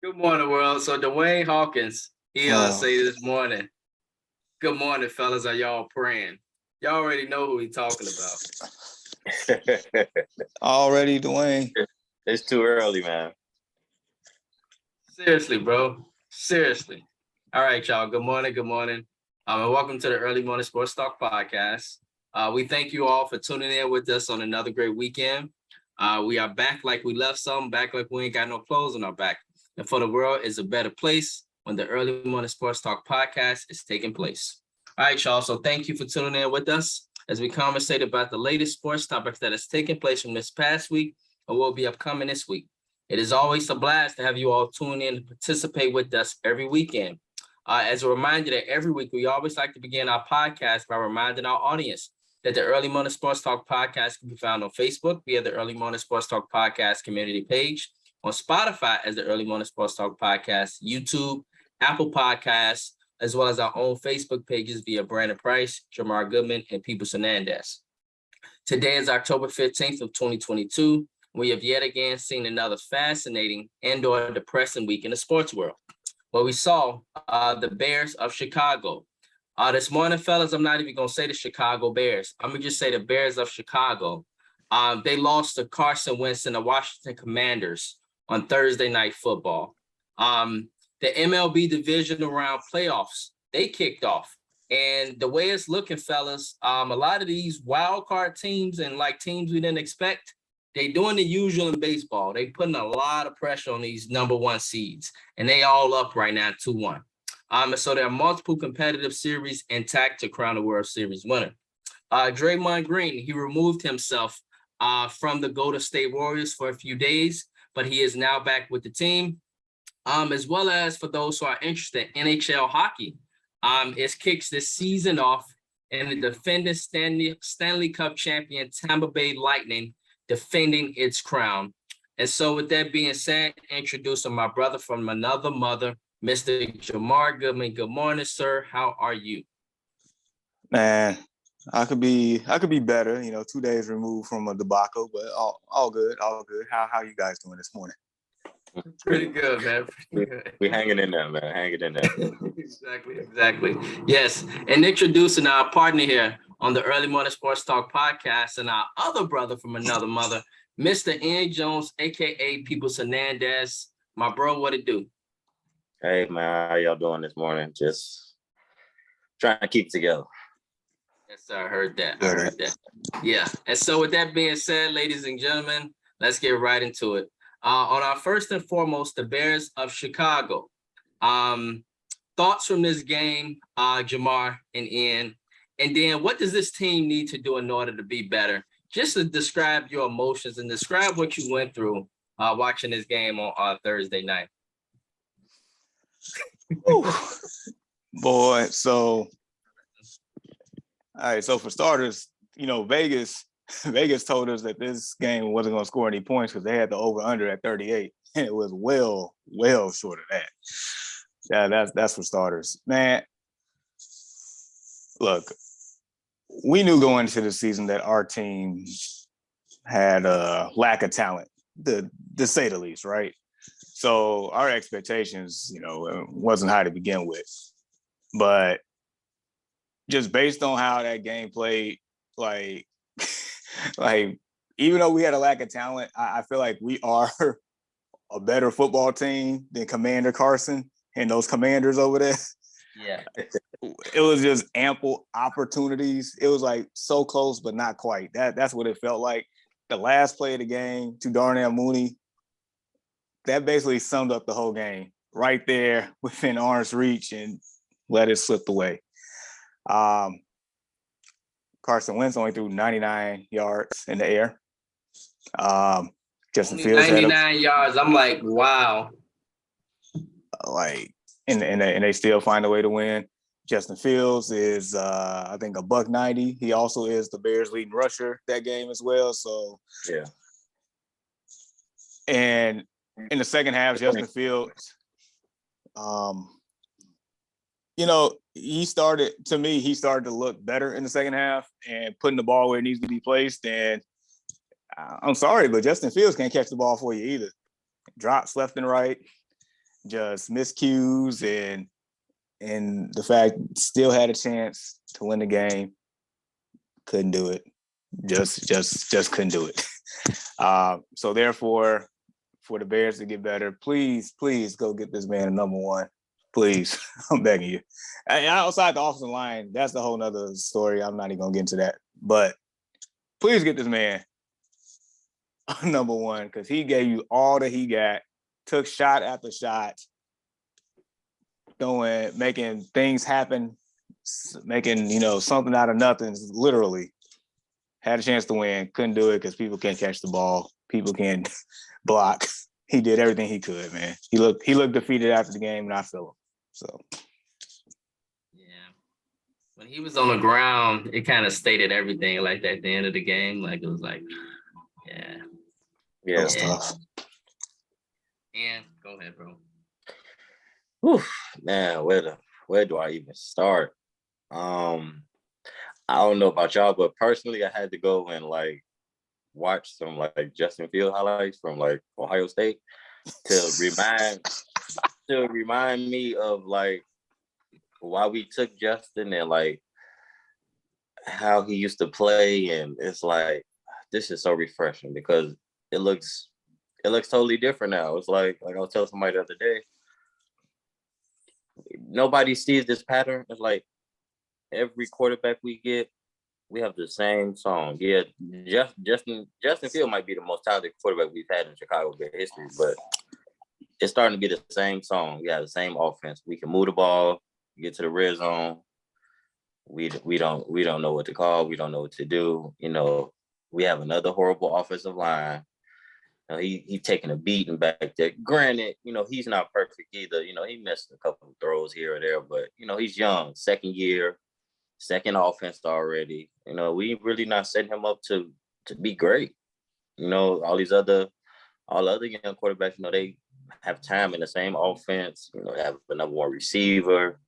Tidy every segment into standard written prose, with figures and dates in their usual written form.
Good morning, world. So Dwayne Hawkins, he Oh, say this morning, good morning, fellas. Are y'all praying? Y'all already know who he talking about. already, Dwayne. It's too early, man. Seriously, bro. Seriously. All right, y'all. Good morning. Good morning. And welcome to the Early Morning Sports Talk podcast. We thank you all for tuning in with us on another great weekend. We are back like we left some, back like we ain't got no clothes on our back. And for the world is a better place when the Early Morning Sports Talk podcast is taking place. All right, y'all. So thank you for tuning in with us as we conversate about the latest sports topics that has taken place from this past week and will be upcoming this week. It is always a blast to have you all tune in and participate with us every weekend. As a reminder that every week we always like to begin our podcast by reminding our audience that the Early Morning Sports Talk podcast can be found on Facebook via the Early Morning Sports Talk podcast community page, on Spotify as the Early Morning Sports Talk podcast, YouTube, Apple Podcasts, as well as our own Facebook pages via Brandon Price, Jamar Goodman, and People Hernandez. Today is October 15th of 2022. We have yet again seen another fascinating and/or depressing week in the sports world. Where we saw the Bears of Chicago. This morning, fellas, I'm not even going to say the Chicago Bears. I'm going to just say the Bears of Chicago. They lost to Carson Wentz and the Washington Commanders on Thursday Night Football. The MLB divisional round playoffs, they kicked off. And the way it's looking, fellas, a lot of these wild card teams and like teams we didn't expect, they doing the usual in baseball. They putting a lot of pressure on these number one seeds, and they all up right now 2-1. And so there are multiple competitive series intact to crown the World Series winner. Draymond Green, he removed himself from the Golden State Warriors for a few days, but he is now back with the team. As well as for those who are interested, NHL hockey is kicks this season off, and the defending Stanley Cup champion Tampa Bay Lightning defending its crown. And so with that being said, introducing my brother from another mother, Mr. Jamar Goodman. Good morning, sir. How are you? Man, I could be better. 2 days removed from a debacle, but all good, all good. How you guys doing this morning? Pretty good, man. Pretty good. We hanging in there, man. Hanging in there. Exactly. Yes, and introducing our partner here on the Early Morning Sports Talk podcast and our other brother from another mother, Mr. Ian Jones, a.k.a. People Hernandez. My bro, what it do? Hey, man, how y'all doing this morning? Just trying to keep it together. Yes, sir. I heard that. Yeah. And so with that being said, ladies and gentlemen, let's get right into it. On our first and foremost, the Bears of Chicago. Thoughts from this game, Jamar and Ian. And then what does this team need to do in order to be better? Just to describe your emotions and describe what you went through watching this game on Thursday night. Boy, so all right. So for starters, Vegas told us that this game wasn't going to score any points because they had the over/under at 38, and it was well short of that. Yeah, that's for starters, man. Look, we knew going into the season that our team had a lack of talent, to say the least, right? So our expectations, wasn't high to begin with. But just based on how that game played, like even though we had a lack of talent, I feel like we are a better football team than Commander Carson and those Commanders over there. Yeah. It was just ample opportunities. It was like so close, but not quite. That's what it felt like. The last play of the game to Darnell Mooney, that basically summed up the whole game right there within arm's reach and let it slip away. Carson Wentz only threw 99 yards in the air. Justin Fields 99 yards. I'm like, wow. And they still find a way to win. Justin Fields is, I think, $190. He also is the Bears' leading rusher that game as well. So yeah. And in the second half, Justin Fields, he started to look better in the second half and putting the ball where it needs to be placed. And I'm sorry, but Justin Fields can't catch the ball for you either. Drops left and right. just miscues and the fact still had a chance to win the game. Couldn't do it. Just couldn't do it. So therefore, for the Bears to get better, please go get this man a number one. Please, I'm begging you. Outside the offensive line, that's the whole nother story. I'm not even gonna get into that. But please get this man a number one because he gave you all that he got, took shot after shot, making things happen, making something out of nothing. Literally, had a chance to win, couldn't do it because people can't catch the ball, people can't block. He did everything he could, man. He looked defeated after the game, and I feel him. So, Yeah, when he was on the ground, it kind of stated everything. Like at the end of the game, like it was like, yeah, it was tough. And go ahead, bro. Whew, man, where do I even start? I don't know about y'all, but personally, I had to go and watch some Justin Field highlights from Ohio State to remind me of why we took Justin and how he used to play, and it's this is so refreshing because it looks totally different now. It's like I was telling somebody the other day, nobody sees this pattern. It's like every quarterback we get, we have the same song. Yeah, Justin Field might be the most talented quarterback we've had in Chicago Bears history, but it's starting to be the same song. We have the same offense. We can move the ball, get to the red zone. We don't know what to call. We don't know what to do. We have another horrible offensive line. He taking a beating back there. Granted, he's not perfect either. He missed a couple of throws here or there, but he's young, second year, second offense already. We really not setting him up to be great. All the other young quarterbacks, they have time in the same offense. They have a number one receiver.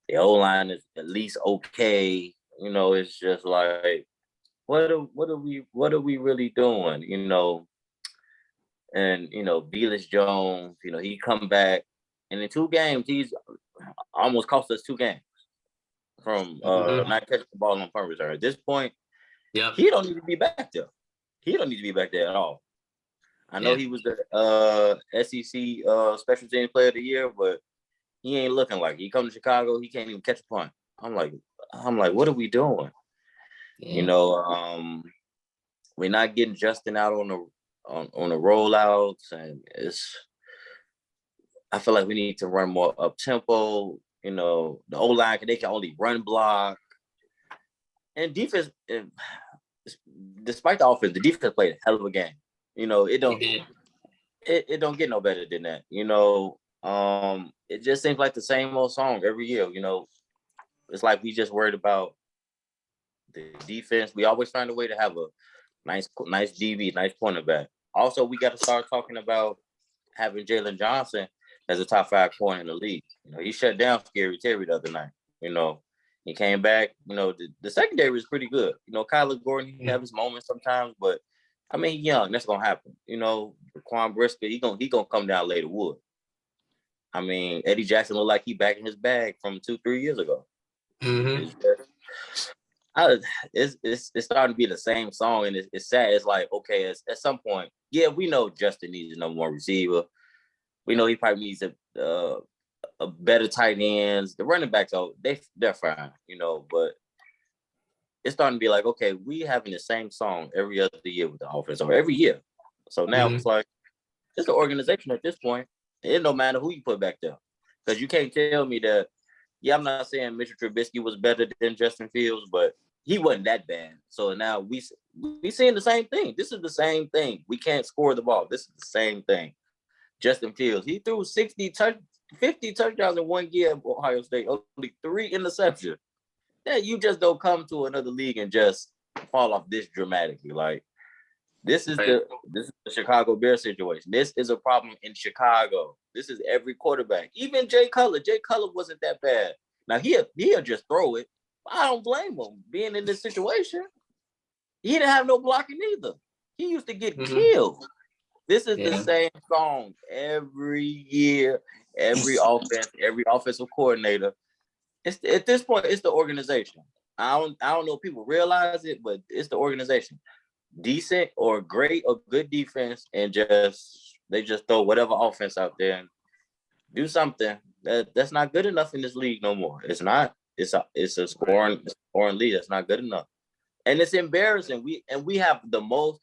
The O-line is at least okay. It's just what are we really doing? And Velus Jones, he come back, and in 2 games, he's almost cost us 2 games from not catching the ball on punt return. At this point, he don't need to be back there. He don't need to be back there at all. I know he was the SEC Special Teams Player of the Year, but he ain't looking like it. He come to Chicago, he can't even catch a punt. I'm like, what are we doing? Yeah. We're not getting Justin out on the rollouts, and I feel like we need to run more up tempo. The O-line, they can only run block, and defense. Despite the offense, the defense played a hell of a game. It don't get no better than that. It just seems like the same old song every year. It's like we just worried about the defense. We always find a way to have a nice DB, nice cornerback. Also, we got to start talking about having Jalen Johnson as a top 5 corner in the league. He shut down Scary Terry the other night. He came back. The secondary is pretty good. Kyler Gordon, he have his moments sometimes, but he's young. That's gonna happen. Quan Brisker, he gonna come down later wood. Eddie Jackson looked like he back in his bag from 2-3 years ago. Mm-hmm. It's starting to be the same song, and it's sad. It's like, okay, at some point, yeah, we know Justin needs a number 1 receiver. We know he probably needs a better tight ends. The running backs, they're fine, but it's starting to be like, okay, we having the same song every other year with the offense, or every year. So now it's like, it's an organization at this point. It don't matter who you put back there, because you can't tell me that. Yeah, I'm not saying Mitchell Trubisky was better than Justin Fields, but he wasn't that bad. So now we seeing the same thing. This is the same thing. We can't score the ball. This is the same thing. Justin Fields, he threw 50 touchdowns in 1 year at Ohio State, only 3 interceptions. Yeah, you just don't come to another league and just fall off this dramatically. This is the Chicago Bears situation. This is a problem in Chicago. This is every quarterback. Even Jay Cutler. Jay Cutler wasn't that bad. Now he'll just throw it. I don't blame him being in this situation. He didn't have no blocking either. He used to get killed. This is the Yeah. same song every year, every offense, every offensive coordinator. It's at this point, it's the organization. I don't know if people realize it, but it's the organization. Decent or great or good defense, and they just throw whatever offense out there and do something. That's not good enough in this league no more. It's not. It's a scoring league. That's not good enough. And it's embarrassing. We have the most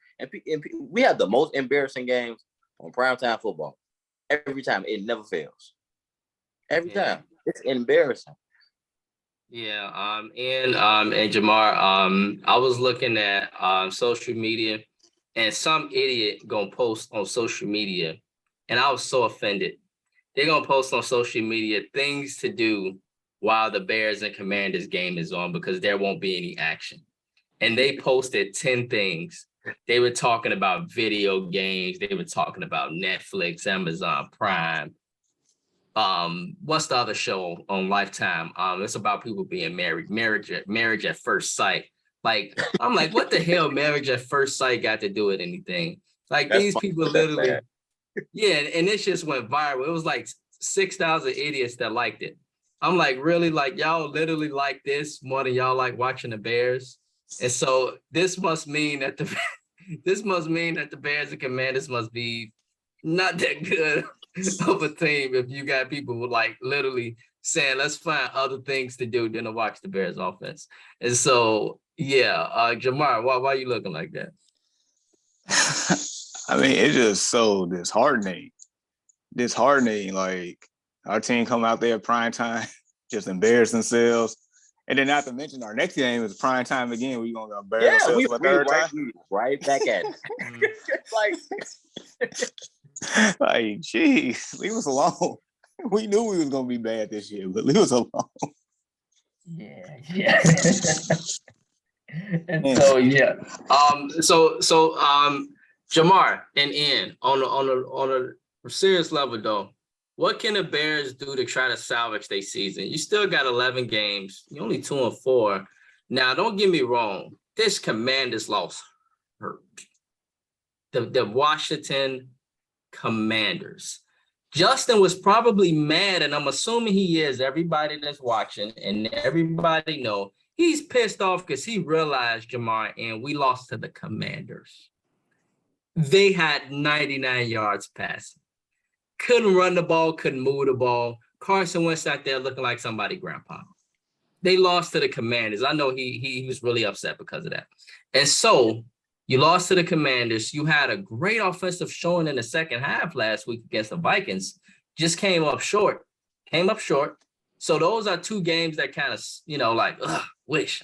we have the most embarrassing games on primetime football. Every time. It never fails. Every time. It's embarrassing. Yeah, and Jamar, I was looking at social media, and some idiot gonna post on social media, and I was so offended. They're gonna post on social media things to do while the Bears and Commanders game is on because there won't be any action. And they posted 10 things. They were talking about video games, they were talking about Netflix, Amazon Prime. What's the other show on Lifetime? It's about people being married, marriage at first sight. Like, I'm like, what the hell marriage at first sight got to do with anything? Like, That's these fun. people That's literally, bad. yeah, and this just went viral. It was like 6,000 idiots that liked it. I'm like, really? Like, y'all literally like this more than y'all like watching the Bears? And so this must mean that the Bears and Commanders must be not that good of a team if you got people who like literally saying, let's find other things to do than to watch the Bears offense. And so, yeah, Jamar, why are you looking like that? I mean, it's just so disheartening. Like, our team come out there prime time, just embarrass themselves. And then not to mention our next game is prime time again. We're going to embarrass ourselves for a third time. Right back at it. Like, geez, leave us alone. We knew we was going to be bad this year, but leave us alone. Yeah. And so, yeah. So Jamar and Ian, on a serious level though, what can the Bears do to try to salvage their season? You still got 11 games. You're only 2-4. Now, don't get me wrong. This Commanders loss hurt. The Washington Commanders. Justin was probably mad, and I'm assuming he is. Everybody that's watching and everybody know he's pissed off because he realized, Jamar, and we lost to the Commanders. They had 99 yards passing. Couldn't run the ball, couldn't move the ball. Carson Wentz out there looking like somebody's grandpa. They lost to the Commanders. I know he was really upset because of that. And so you lost to the Commanders. You had a great offensive showing in the second half last week against the Vikings. Just came up short. So those are two games that kind of, like, I wish.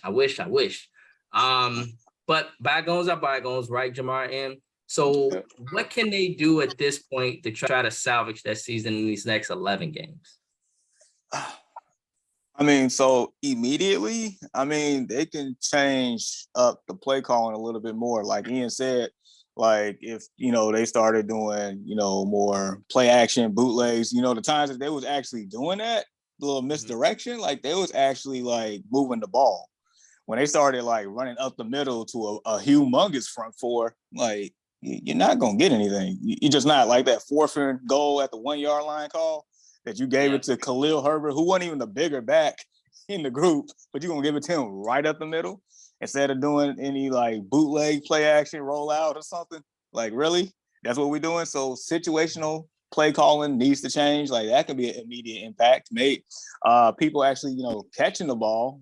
But bygones are bygones, right, Jamar? And so what can they do at this point to try to salvage that season in these next 11 games? I mean, so immediately, they can change up the play calling a little bit more. Like Ian said, like if, they started doing, more play action, bootlegs, the times that they was actually doing that, a little misdirection, like they was actually like moving the ball. When they started like running up the middle to a humongous front four, like you're not going to get anything. You're just not. Like that 4th and goal at the 1 yard line call that you gave it to Khalil Herbert, who wasn't even the bigger back in the group, but you're going to give it to him right up the middle instead of doing any like bootleg play action rollout or something. Like, really? That's what we're doing? So situational play calling needs to change. Like that can be an immediate impact. People actually, catching the ball,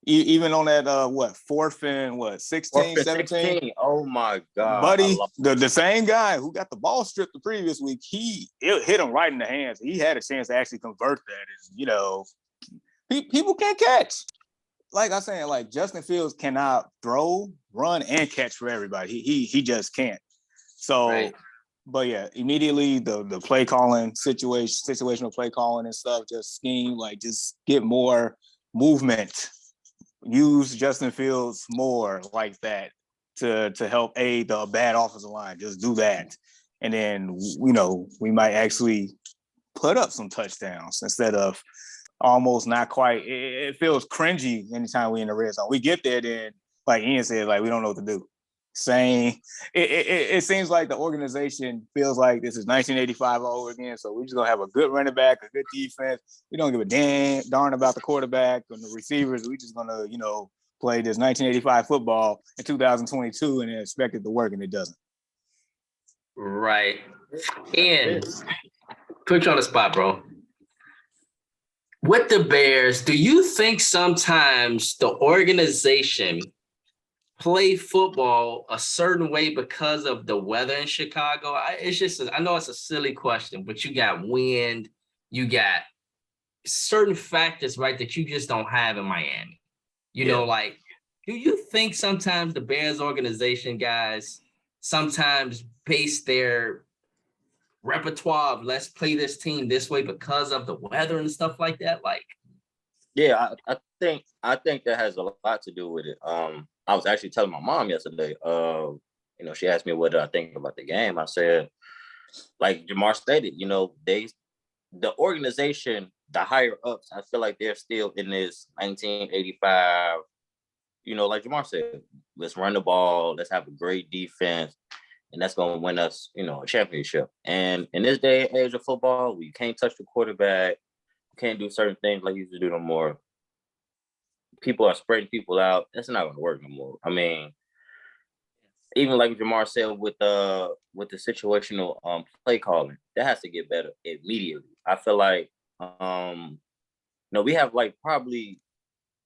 even on that 4th and 16, 17. Oh my God. Buddy, the same guy who got the ball stripped the previous week, it hit him right in the hands. He had a chance to actually convert that. People can't catch. Like I'm saying, like Justin Fields cannot throw, run, and catch for everybody. He just can't. So, right. But yeah, immediately the play calling situational play calling and stuff, just scheme, like just get more movement. Use Justin Fields more like that to help aid the bad offensive line. Just do that. And then, we might actually put up some touchdowns instead of almost not quite. It feels cringy anytime we in the red zone. We get there, then, like Ian said, like we don't know what to do. Same. It seems like the organization feels like this is 1985 all over again. So we're just gonna have a good running back, a good defense. We don't give a darn about the quarterback and the receivers. We just gonna, play this 1985 football in 2022 and expect it to work, and it doesn't. Right. And put you on the spot, bro. With the Bears, do you think sometimes the organization play football a certain way because of the weather in Chicago? I know it's a silly question, but you got wind, you got certain factors, right, that you just don't have in Miami. Do you think sometimes the Bears organization guys sometimes base their repertoire of let's play this team this way because of the weather and stuff like that? Yeah, I think that has a lot to do with it. I was actually telling my mom yesterday. She asked me what did I think about the game. I said, like Jamar stated, the organization, the higher ups, I feel like they're still in this 1985. Like Jamar said, let's run the ball, let's have a great defense, and that's going to win us, a championship. And in this day and age of football, we can't touch the quarterback, can't do certain things like you used to do no more. People are spreading people out. That's not going to work no more. I mean, even like Jamar said with the situational play calling, that has to get better immediately. I feel like we have like probably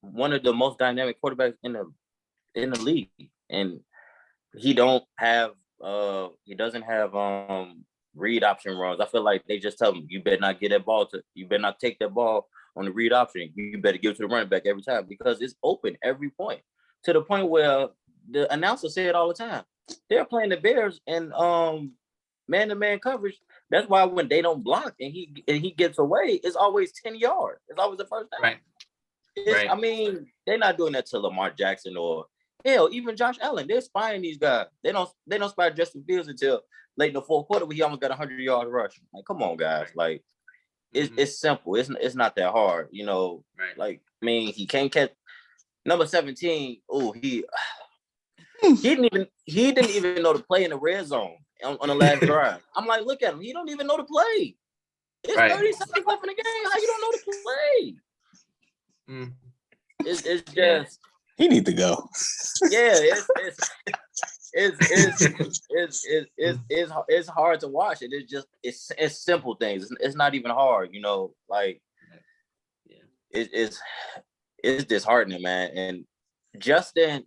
one of the most dynamic quarterbacks in the league, and he doesn't have read option runs. I feel like they just tell him, you better not get that ball you better not take that ball on the read option. You better give it to the running back every time because it's open every point, to the point where the announcer said all the time, they're playing the Bears and man-to-man coverage. That's why when they don't block and he gets away, it's always 10 yards. It's always the first down. Right. I mean, they're not doing that to Lamar Jackson or hell, even Josh Allen. They're spying these guys. They don't spy Justin Fields until late in the fourth quarter where he almost got 100 yards rushing. Like, come on, guys. Like, it's simple. It's not that hard. Right. Like, I mean, he can't catch number 17. Oh, he didn't even know to play in the red zone on the last drive. I'm like, look at him. He don't even know to play. It's 30 seconds left in the game. How you don't know to play? It's just he need to go. Yeah, it's hard to watch it. It's simple things. It's not even hard, it's disheartening, man. And Justin,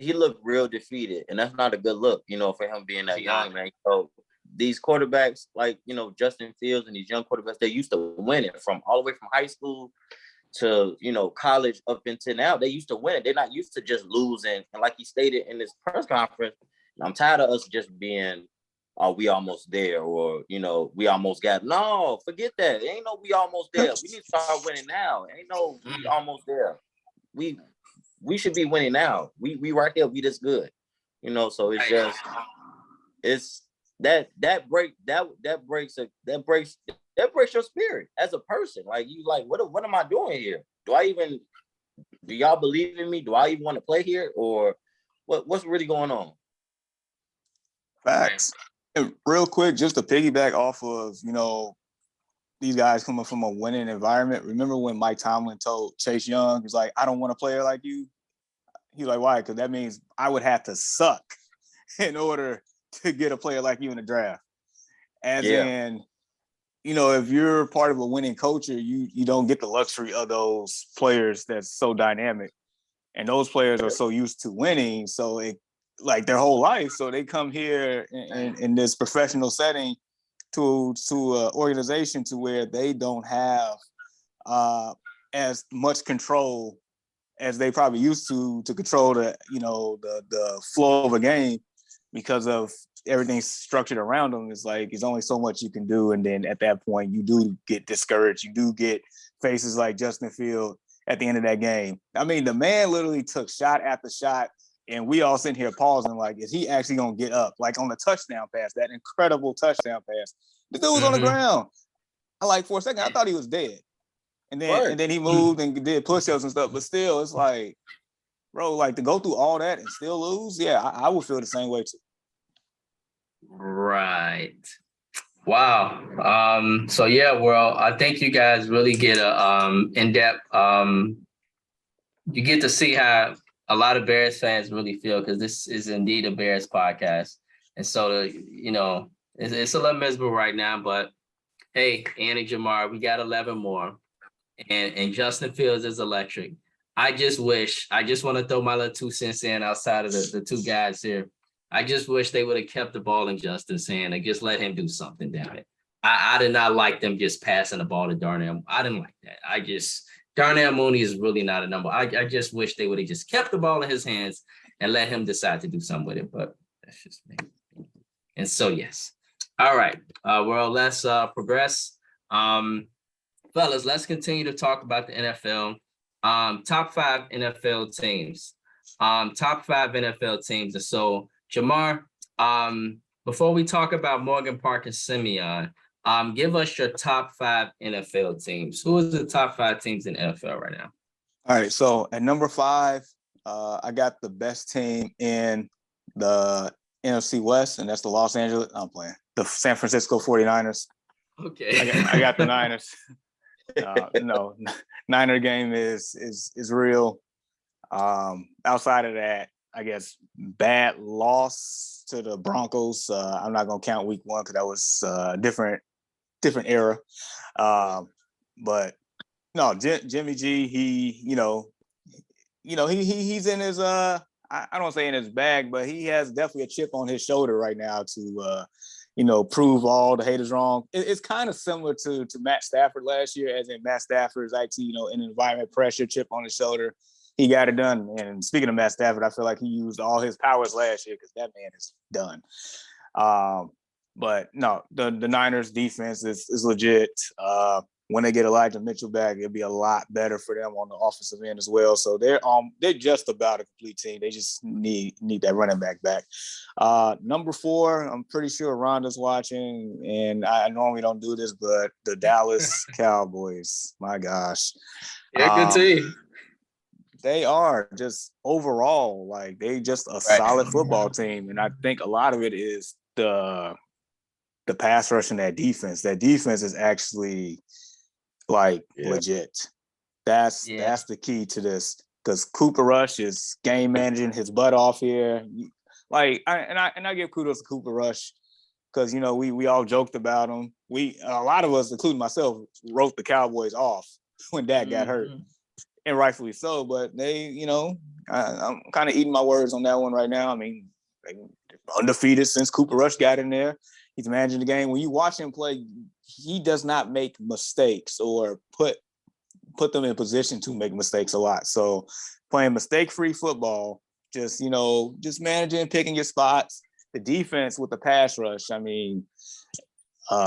he looked real defeated, and that's not a good look, for him being that young, man. These quarterbacks, like, Justin Fields and these young quarterbacks, they used to win it from all the way from high school to, college up into now. They used to win it. They're not used to just losing. And like he stated in this press conference, I'm tired of us just being, we almost there, or, we almost got. No, forget that. Ain't no we almost there. We need to start winning now. Ain't no we almost there. We should be winning now. We right there. We this good. So it's just, it's that breaks your spirit as a person. Like, you like, what am I doing here? Do y'all believe in me? Do I even want to play here? Or what's really going on? Facts. And real quick, just to piggyback off of, these guys coming from a winning environment. Remember when Mike Tomlin told Chase Young, he's like, I don't want a player like you. He's like, why? Because that means I would have to suck in order to get a player like you in the draft. As in, if you're part of a winning culture, you don't get the luxury of those players that's so dynamic. And those players are so used to winning, so it like their whole life. So they come here in this professional setting to an organization to where they don't have as much control as they probably used to control the flow of a game, because of everything's structured around them. It's like, it's only so much you can do. And then at that point, you do get discouraged. You do get faces like Justin Fields at the end of that game. I mean, the man literally took shot after shot, and we all sitting here pausing like, is he actually going to get up? Like on the touchdown pass, that incredible touchdown pass. The dude was on the ground. For a second, I thought he was dead. And then he moved and did push-ups and stuff. But still, it's like, bro, like to go through all that and still lose, yeah, I would feel the same way too. Right. Wow. So yeah, well, I think you guys really get a in-depth you get to see how a lot of Bears fans really feel, because this is indeed a Bears podcast. And so it's a little miserable right now, but hey, Annie Jamar, we got 11 more. And Justin Fields is electric. I just want to throw my little 2 cents in outside of the two guys here. I just wish they would have kept the ball in Justin's hand and just let him do something, damn it. I did not like them just passing the ball to Darnell. I didn't like that. Darnell Mooney is really not a number. I just wish they would have just kept the ball in his hands and let him decide to do something with it. But that's just me. And so, yes. All right. Well, let's progress. Fellas, let's continue to talk about the NFL. Top 5 NFL teams. Top 5 NFL teams. And so, Jamar, before we talk about Morgan Park and Simeon, give us your top 5 NFL teams. Who is the top 5 teams in NFL right now? All right, so at number 5, I got the best team in the NFC West, and that's the the San Francisco 49ers. Okay. I got the Niners. No, Niner game is real. Outside of that, I guess bad loss to the Broncos. I'm not gonna count week 1 because that was a different era. But no, Jimmy G, he's in his I don't say in his bag, but he has definitely a chip on his shoulder right now to prove all the haters wrong. It's kind of similar to Matt Stafford last year, as in Matt Stafford's actually, in environment pressure, chip on his shoulder. He got it done. And speaking of Matt Stafford, I feel like he used all his powers last year because that man is done. But no, the Niners defense is legit. When they get Elijah Mitchell back, it'll be a lot better for them on the offensive end as well. So they're just about a complete team. They just need that running back. Number 4, I'm pretty sure Rhonda's watching, and I normally don't do this, but the Dallas Cowboys. My gosh, Yeah, good team. They are just overall they just a solid football team, and I think a lot of it is the pass rush and that defense. That defense is actually legit. That's the key to this, because Cooper Rush is game managing his butt off here. I give kudos to Cooper Rush because we all joked about him. A lot of us, including myself, wrote the Cowboys off when Dak got hurt, and rightfully so. But they, I'm kind of eating my words on that one right now. I mean, they undefeated since Cooper Rush got in there. He's managing the game. When you watch him play, he does not make mistakes or put them in position to make mistakes a lot. So playing mistake-free football, just managing, picking your spots. The defense with the pass rush, I mean,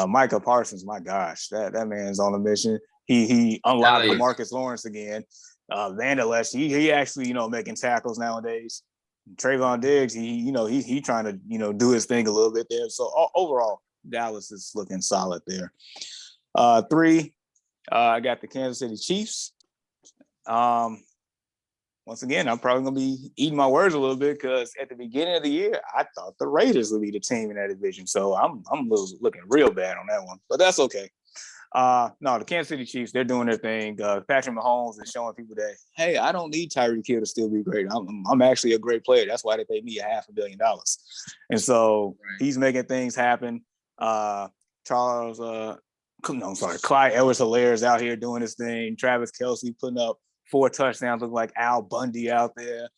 Micah Parsons, my gosh, that man's on a mission. He unlocked Marcus Lawrence again. Vanderlesh, he actually, making tackles nowadays. Trayvon Diggs, he trying to, do his thing a little bit there. So overall, Dallas is looking solid there. 3, I got the Kansas City Chiefs. Once again, I'm probably going to be eating my words a little bit because at the beginning of the year, I thought the Raiders would be the team in that division. So I'm looking real bad on that one, but that's okay. No, the Kansas City Chiefs, they're doing their thing. Patrick Mahomes is showing people that, hey, I don't need Tyreek Hill to still be great. I'm actually a great player. That's why they paid me $500 million. And so he's making things happen. Clyde Edwards-Helaire is out here doing his thing. Travis Kelce putting up 4 touchdowns, look like Al Bundy out there.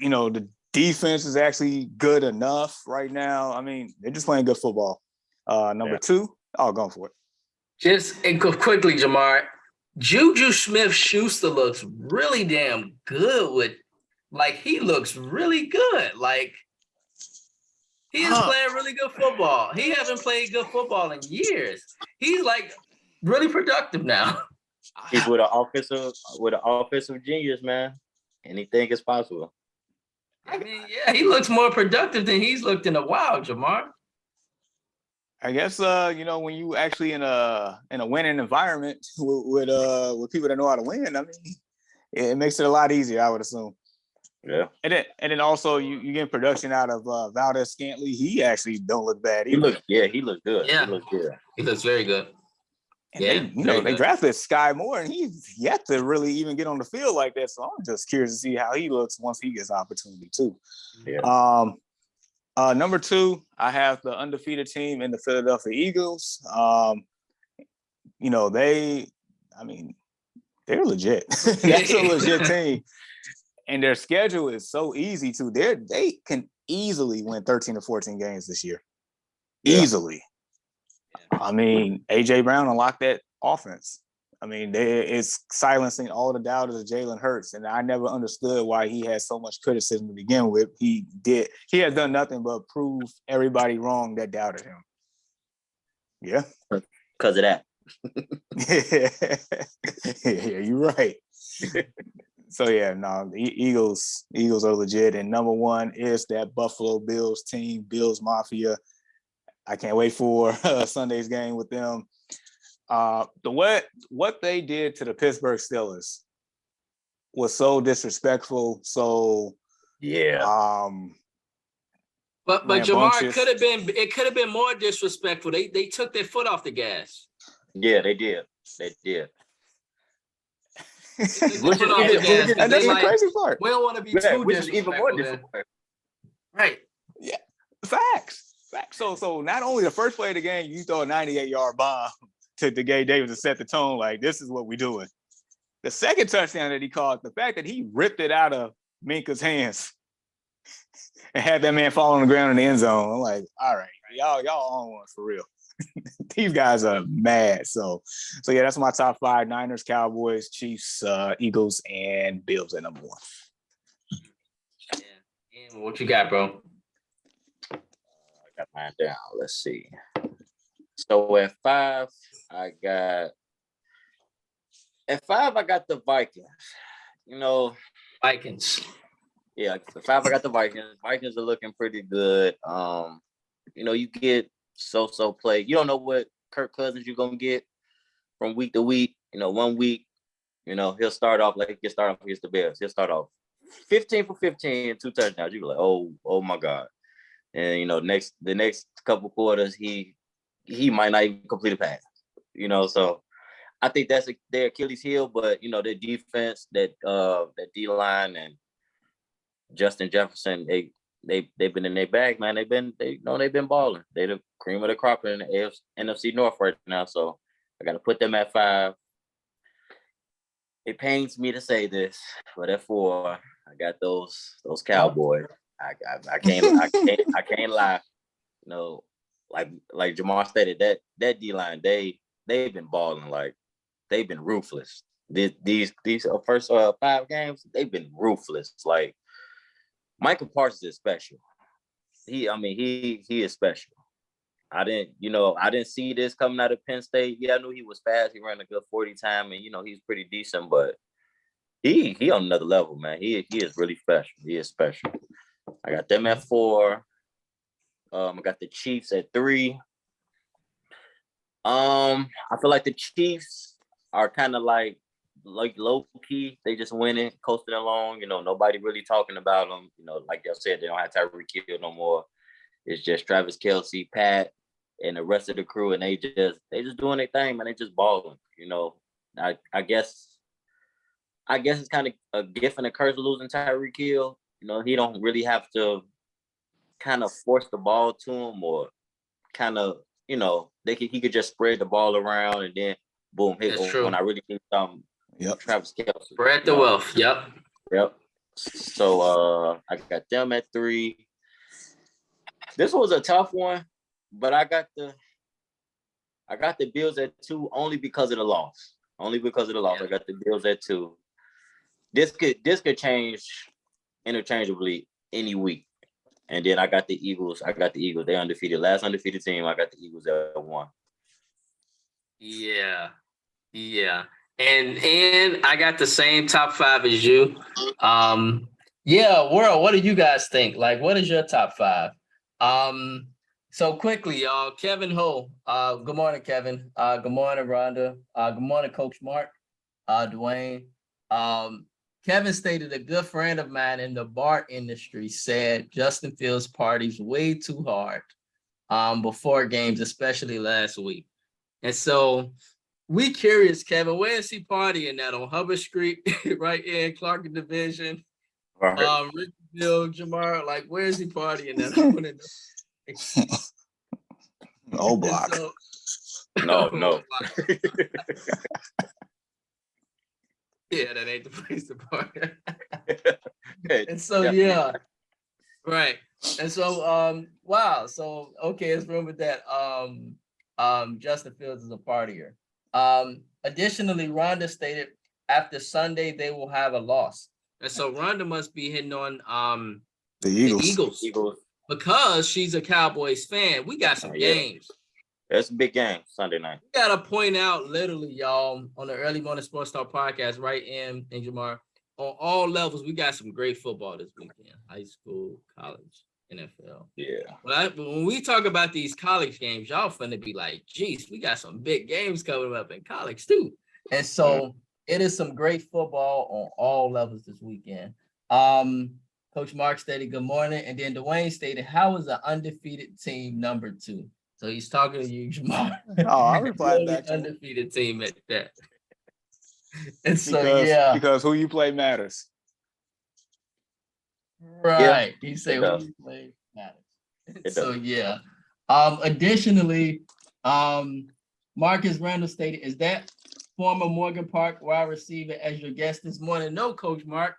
The defense is actually good enough right now. I mean, they're just playing good football. Number 2, I'll go for it. Just quickly, Jamar, Juju Smith-Schuster looks really damn good he looks really good. He is playing really good football. He hasn't played good football in years. He's really productive now. He's with an offensive genius, man. Anything is possible. I mean, yeah, he looks more productive than he's looked in a while, Jamar. I guess when you actually in a winning environment with people that know how to win, I mean, it makes it a lot easier, I would assume. Yeah. And then also you get production out of Valdez Scantling. He actually don't look bad He either. looks good. Yeah. He looks good. He looks very good. And Yeah, they very good. drafted Sky Moore, and he's yet to really even get on the field like that. So I'm just curious to see how he looks once he gets opportunity too. Yeah. Number 2, I have the undefeated team in the Philadelphia Eagles. They're legit. That's a legit team. And their schedule is so easy too. They can easily win 13 to 14 games this year. Yeah. Easily. I mean, AJ Brown unlocked that offense. I mean, it's silencing all the doubters of Jalen Hurts. And I never understood why he had so much criticism to begin with. He has done nothing but prove everybody wrong that doubted him. Yeah. Because of that. Yeah, you're right. So yeah, no, the Eagles are legit, and number 1 is that Buffalo Bills team, Bills Mafia. I can't wait for Sunday's game with them. What they did to the Pittsburgh Steelers was so disrespectful. So yeah. But Jamar, it could have been more disrespectful. They took their foot off the gas. Yeah, they did. They did. And that's the crazy part. We don't want to be too which is even more disrespectful. disrespectful. Right. Yeah. Facts. So not only the first play of the game, you throw a 98-yard bomb to Gabe Davis to set the tone, like this is what we're doing. The second touchdown that he called, the fact that he ripped it out of Minka's hands and had that man fall on the ground in the end zone. I'm like, all right, y'all on one for real. These guys are mad. So yeah, that's my top 5: Niners, Cowboys, Chiefs, Eagles, and Bills at number 1. Yeah. And what you got, bro? I got mine down. Let's see. So at 5, I got the Vikings. Vikings. Yeah, at 5, I got the Vikings. Vikings are looking pretty good. You get so play. You don't know what Kirk Cousins you're gonna get from week to week. 1 week, he'll start off against the Bears. He'll start off 15 for 15, 2 touchdowns. You be like, oh my God. And the next couple quarters, he might not even complete a pass. So I think that's their Achilles heel. But their defense, that D-line and Justin Jefferson, they've been in their bag, man. They've been balling. They're the cream of the crop in the NFC North right now. So I got to put them at 5. It pains me to say this, but at 4, I got those Cowboys. I can't lie. Like Jamar stated, that D-line, they've been balling, like they've been ruthless. These first 5 games, they've been ruthless. Like Michael Parsons is special. He is special. I didn't see this coming out of Penn State. Yeah, I knew he was fast. He ran a good 40 time, and he's pretty decent, but he on another level, man. He is really special. He is special. I got them at 4. I got the Chiefs at 3. I feel like the Chiefs are kind of like low key. They just winning, coasting along. Nobody really talking about them. Like y'all said, they don't have Tyreek Hill no more. It's just Travis Kelce, Pat, and the rest of the crew, and they just doing their thing, man. They just balling. I guess it's kind of a gift and a curse losing Tyreek Hill. He don't really have to kind of force the ball to him, or kind of, he could just spread the ball around and then boom, hit. That's true. When I really think Travis Kelce. Spread the wealth. Yep. So I got them at 3. This was a tough one, but I got the Bills at 2 only because of the loss. Yeah. I got the Bills at 2. This could change interchangeably any week. And then I got the Eagles. They're undefeated. Last undefeated team. I got the Eagles at 1. Yeah. And I got the same top 5 as you. World, what do you guys think? Like, what is your top 5? So quickly, y'all. Kevin Ho. Good morning, Kevin. Good morning, Rhonda. Good morning, Coach Mark. Dwayne. Kevin stated a good friend of mine in the bar industry said Justin Fields parties way too hard before games, especially last week. And so we curious, Kevin, where is he partying at? On Hubbard Street, right in Clark Division, Right. Richardville, Jamar, like where is he partying at? I wanna know. Oh, block. So, No. yeah, that ain't the place to party. Hey, And so yeah, right. And so wow. So okay, it's rumored that Justin Fields is a partier. Additionally, Rhonda stated after Sunday they will have a loss. And so Rhonda must be hitting on The the Eagles. Eagles because she's a Cowboys fan. We got some Yeah. games. That's a big game Sunday night. We gotta point out literally, y'all, on the Early Morning Sports Talk podcast, right in Jamar, on all levels, we got some great football this weekend. High school, college, NFL. Yeah. But when we talk about these college games, y'all finna be like, geez, we got some big games coming up in college too. And so it is some great football on all levels this weekend. Coach Mark stated, good morning. And then Dwayne stated, how is an undefeated team number 2? So he's talking to you, Jamar. Oh, I replied back to him. Undefeated team at that. And so because who you play matters. right. He said It who does. you play matters. It So does. yeah. Additionally, Marcus Randall stated, is that former Morgan Park wide receiver as your guest this morning? No, Coach Mark.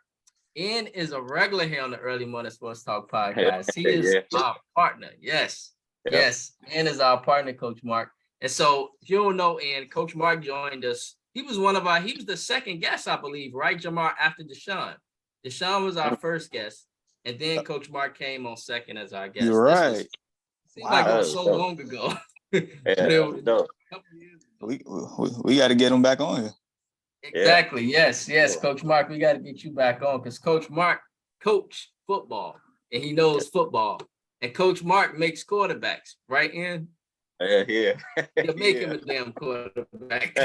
Ian is a regular here on the Early Morning Sports Talk podcast. He is Yeah. our partner. Yes. Yep. Yes. Ian is our partner, Coach Mark. And so if you don't know Ian, Coach Mark joined us. He was the second guest, I believe, right, Jamar, after Deshaun. Deshaun was our first guest, and then Coach Mark came on second as our guest. You're right. Seems like it was Wow. so long ago. Yeah, It was dope. a couple years ago. We got to get him back on here. Exactly. Yes, Coach Mark, we got to get you back on because Coach Mark coached football and he knows football. And Coach Mark makes quarterbacks, right, Ian? Yeah. He'll make him a damn quarterback.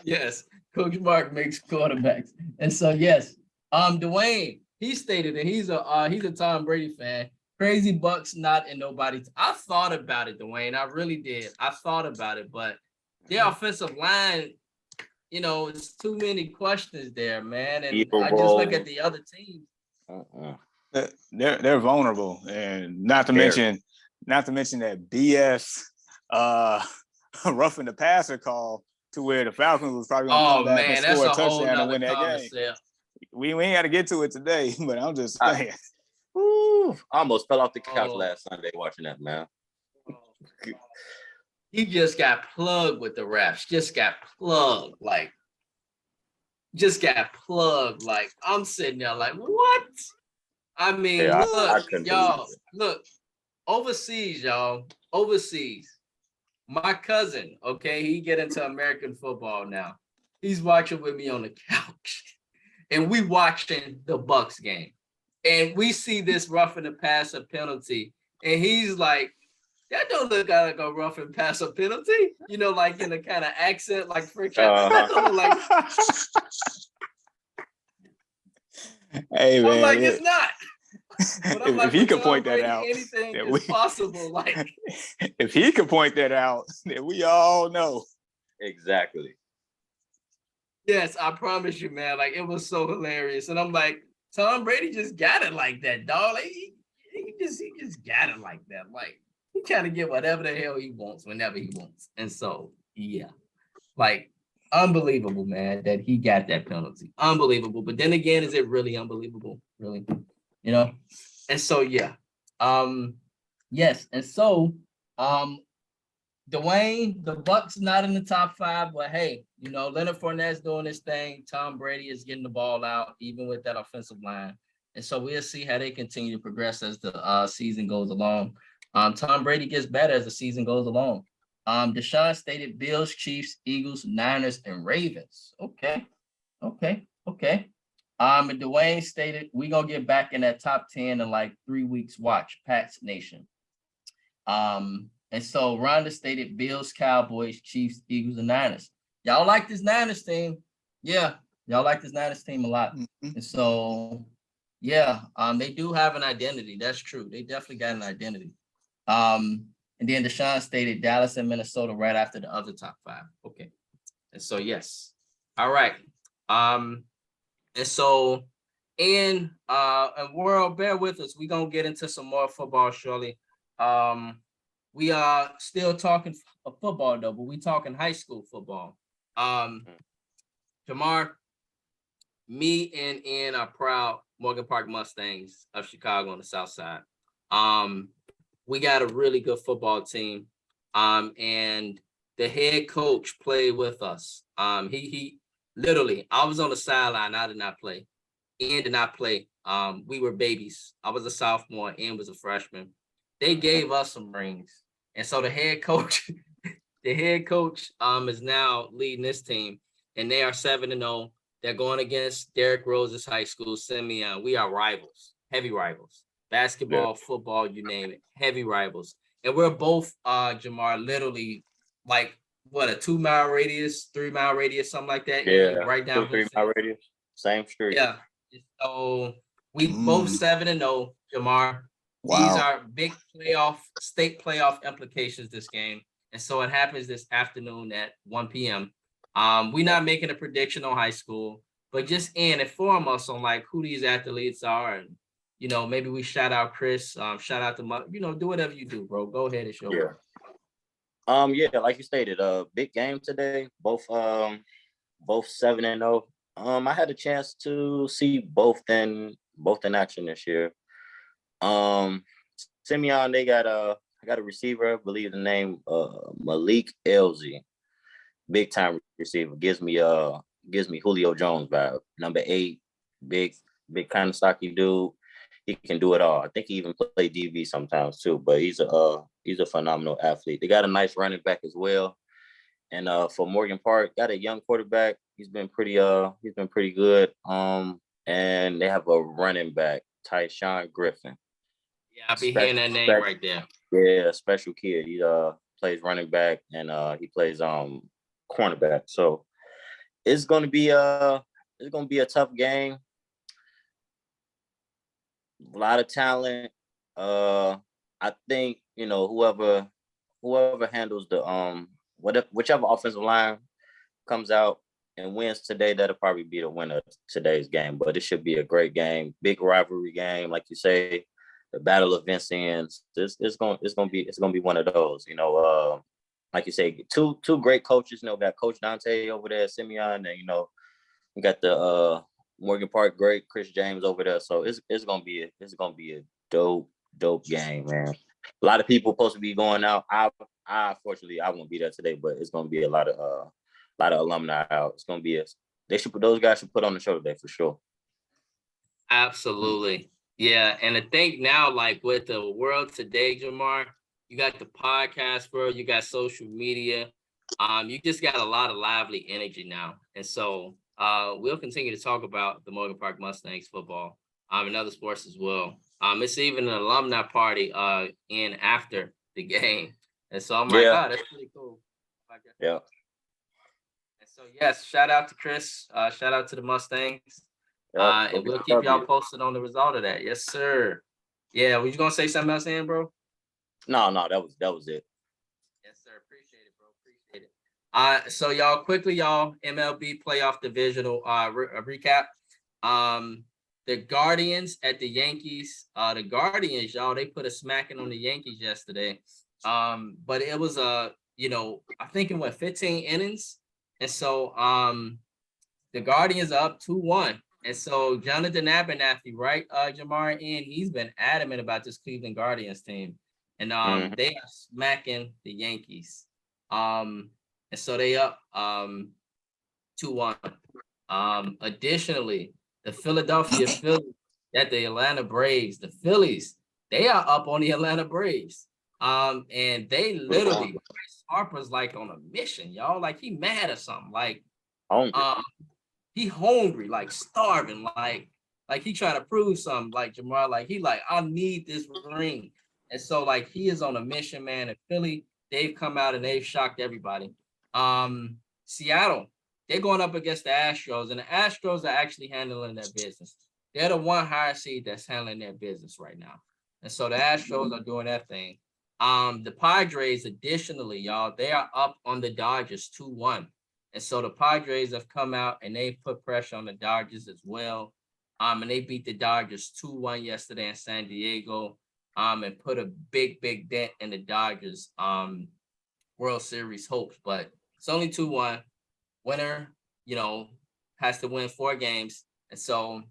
Yes, Coach Mark makes quarterbacks. And so yes, Dwayne, he stated that he's a Tom Brady fan. Crazy Bucks not in nobody's. I thought about it, Dwayne. I really did. I thought about it, but their offensive line, it's too many questions there, man. And I just look at the other teams. They're vulnerable, and not to mention that BS roughing the passer call to where the Falcons was probably gonna come back and score a touchdown and win that game. We ain't got to get to it today, but I'm just saying. I almost fell off the couch last Sunday watching that, man. He just got plugged with the refs. Just got plugged. Like, I'm sitting there like, what? I mean, Yeah, look, couldn't y'all, believe it. look, overseas, y'all, my cousin, okay, he get into American football now. He's watching with me on the couch, and we watching the Bucks game, and we see this roughing the passer penalty, and he's like, that don't look like a rough and passer penalty, like in a kind of accent, like French. That don't look like. Hey man, I'm like, it's not. But I'm like, if he with could Tom point that Brady, out, anything then is possible. Like, if he could point that out, then we all know. Exactly. yes, I promise you, man. Like, it was so hilarious, and I'm like, Tom Brady just got it like that, dog. Like, he just got it like that. Like, he trying to get whatever the hell he wants whenever he wants, and so yeah, like, unbelievable, man, that he got that penalty. Unbelievable. But then again, is it really unbelievable? Really, And so yeah, yes, and so Dwayne, the Bucks not in the top 5, but hey, Leonard Fournette's doing his thing. Tom Brady is getting the ball out, even with that offensive line. And so we'll see how they continue to progress as the season goes along. Tom Brady gets better as the season goes along. Deshaun stated Bills, Chiefs, Eagles, Niners, and Ravens. Okay. And Dwayne stated we're gonna get back in that top 10 in like 3 weeks. Watch Pats Nation. And so Rhonda stated Bills, Cowboys, Chiefs, Eagles, and Niners. Y'all like this Niners team? Yeah, y'all like this Niners team a lot. Mhm. And so, yeah, they do have an identity. That's true. They definitely got an identity. And then Deshaun stated Dallas and Minnesota right after the other top five. Okay. And so, yes. All right. Um, and so, and world, bear with us. We're gonna get into some more football shortly. We are still talking football though, but we talking high school football. Jamar, me and Ian are proud Morgan Park Mustangs of Chicago on the South Side. We got a really good football team. And the head coach played with us. He literally, I was on the sideline. I did not play. Ian did not play. We were babies. I was a sophomore. Ian was a freshman. They gave us some rings. And so the head coach, is now leading this team, and they are 7-0. They're going against Derrick Rose's high school, Simeon. We are rivals, heavy rivals. Basketball, football, you name it, heavy rivals. And we're both, Jamar, literally like what, a 2-mile radius, 3-mile radius, something like that. Yeah, Right down 2-3 mile radius, same street. Yeah. So we both 7-0, Jamar. These Wow. are big state playoff implications this game. And so it happens this afternoon at 1 p.m. We're not making a prediction on high school, but just inform us on like who these athletes are. And, maybe we shout out Chris, shout out to, do whatever you do, bro. Go ahead and show. Yeah, like you stated, big game today. Both 7-0. I had a chance to see both in action this year. Simeon, they got a receiver, I believe the name Malik Elzy. Big time receiver. Gives me Julio Jones vibe. Number 8, big kind of stocky dude. He can do it all. I think he even play DB sometimes too, but he's a phenomenal athlete. They got a nice running back as well. And for Morgan Park, got a young quarterback. He's been pretty good. And they have a running back, Tyshawn Griffin. Yeah, I'll be hearing that name right there. Yeah, special kid. He plays running back and he plays cornerback. So it's gonna be a tough game. A lot of talent. I think whoever handles the whichever offensive line comes out and wins today, that'll probably be the winner of today's game. But it should be a great game, big rivalry game, like you say, the Battle of Vincennes. It's gonna be one of those. Like you say, two great coaches. Got Coach Dante over there, Simeon, and we got the Morgan Park great Chris James over there. So it's gonna be a dope game, man. A lot of people supposed to be going out. I unfortunately I won't be there today, but it's gonna be a lot of alumni out. It's gonna be those guys should put on the show today for sure. Absolutely. Yeah. And I think now, like with the world today, Jamar, you got the podcast world, you got social media. You just got a lot of lively energy now. And so we'll continue to talk about the Morgan Park Mustangs football and other sports as well. It's even an alumni party in after the game. And so I'm like, oh, that's pretty cool. Yeah. And so, yes, shout out to Chris. Shout out to the Mustangs. And we'll keep y'all posted on the result of that. Yes, sir. Yeah, were you going to say something else, Ian, bro? No, that was it. Yes, sir. Appreciate it, bro. Appreciate it. So y'all, quickly, MLB playoff divisional recap. The Guardians at the Yankees. The Guardians, y'all, they put a smacking on the Yankees yesterday. But it was I think in 15 innings. And so the Guardians are up 2-1. And so Jonathan Abernathy, right, Jamar, and he's been adamant about this Cleveland Guardians team. And they are smacking the Yankees. And so they up 2-1. Additionally, the Philadelphia Phillies at the Atlanta Braves, the Phillies, they are up on the Atlanta Braves. And they literally, Bryce Harper's like on a mission, y'all. Like he mad or something. Like he hungry, like starving, like he trying to prove something, like Jamar, like he like, I need this ring. And so like he is on a mission, man. And Philly, they've come out and they've shocked everybody. Seattle, they're going up against the Astros, and the Astros are actually handling their business. They're the one higher seed that's handling their business right now. And so the Astros are doing that thing. The Padres, additionally, y'all, they are up on the Dodgers 2-1. And so the Padres have come out and they put pressure on the Dodgers as well. And they beat the Dodgers 2-1 yesterday in San Diego. And put a big dent in the Dodgers World Series hopes. But it's only 2-1. Winner, has to win 4 games. And so,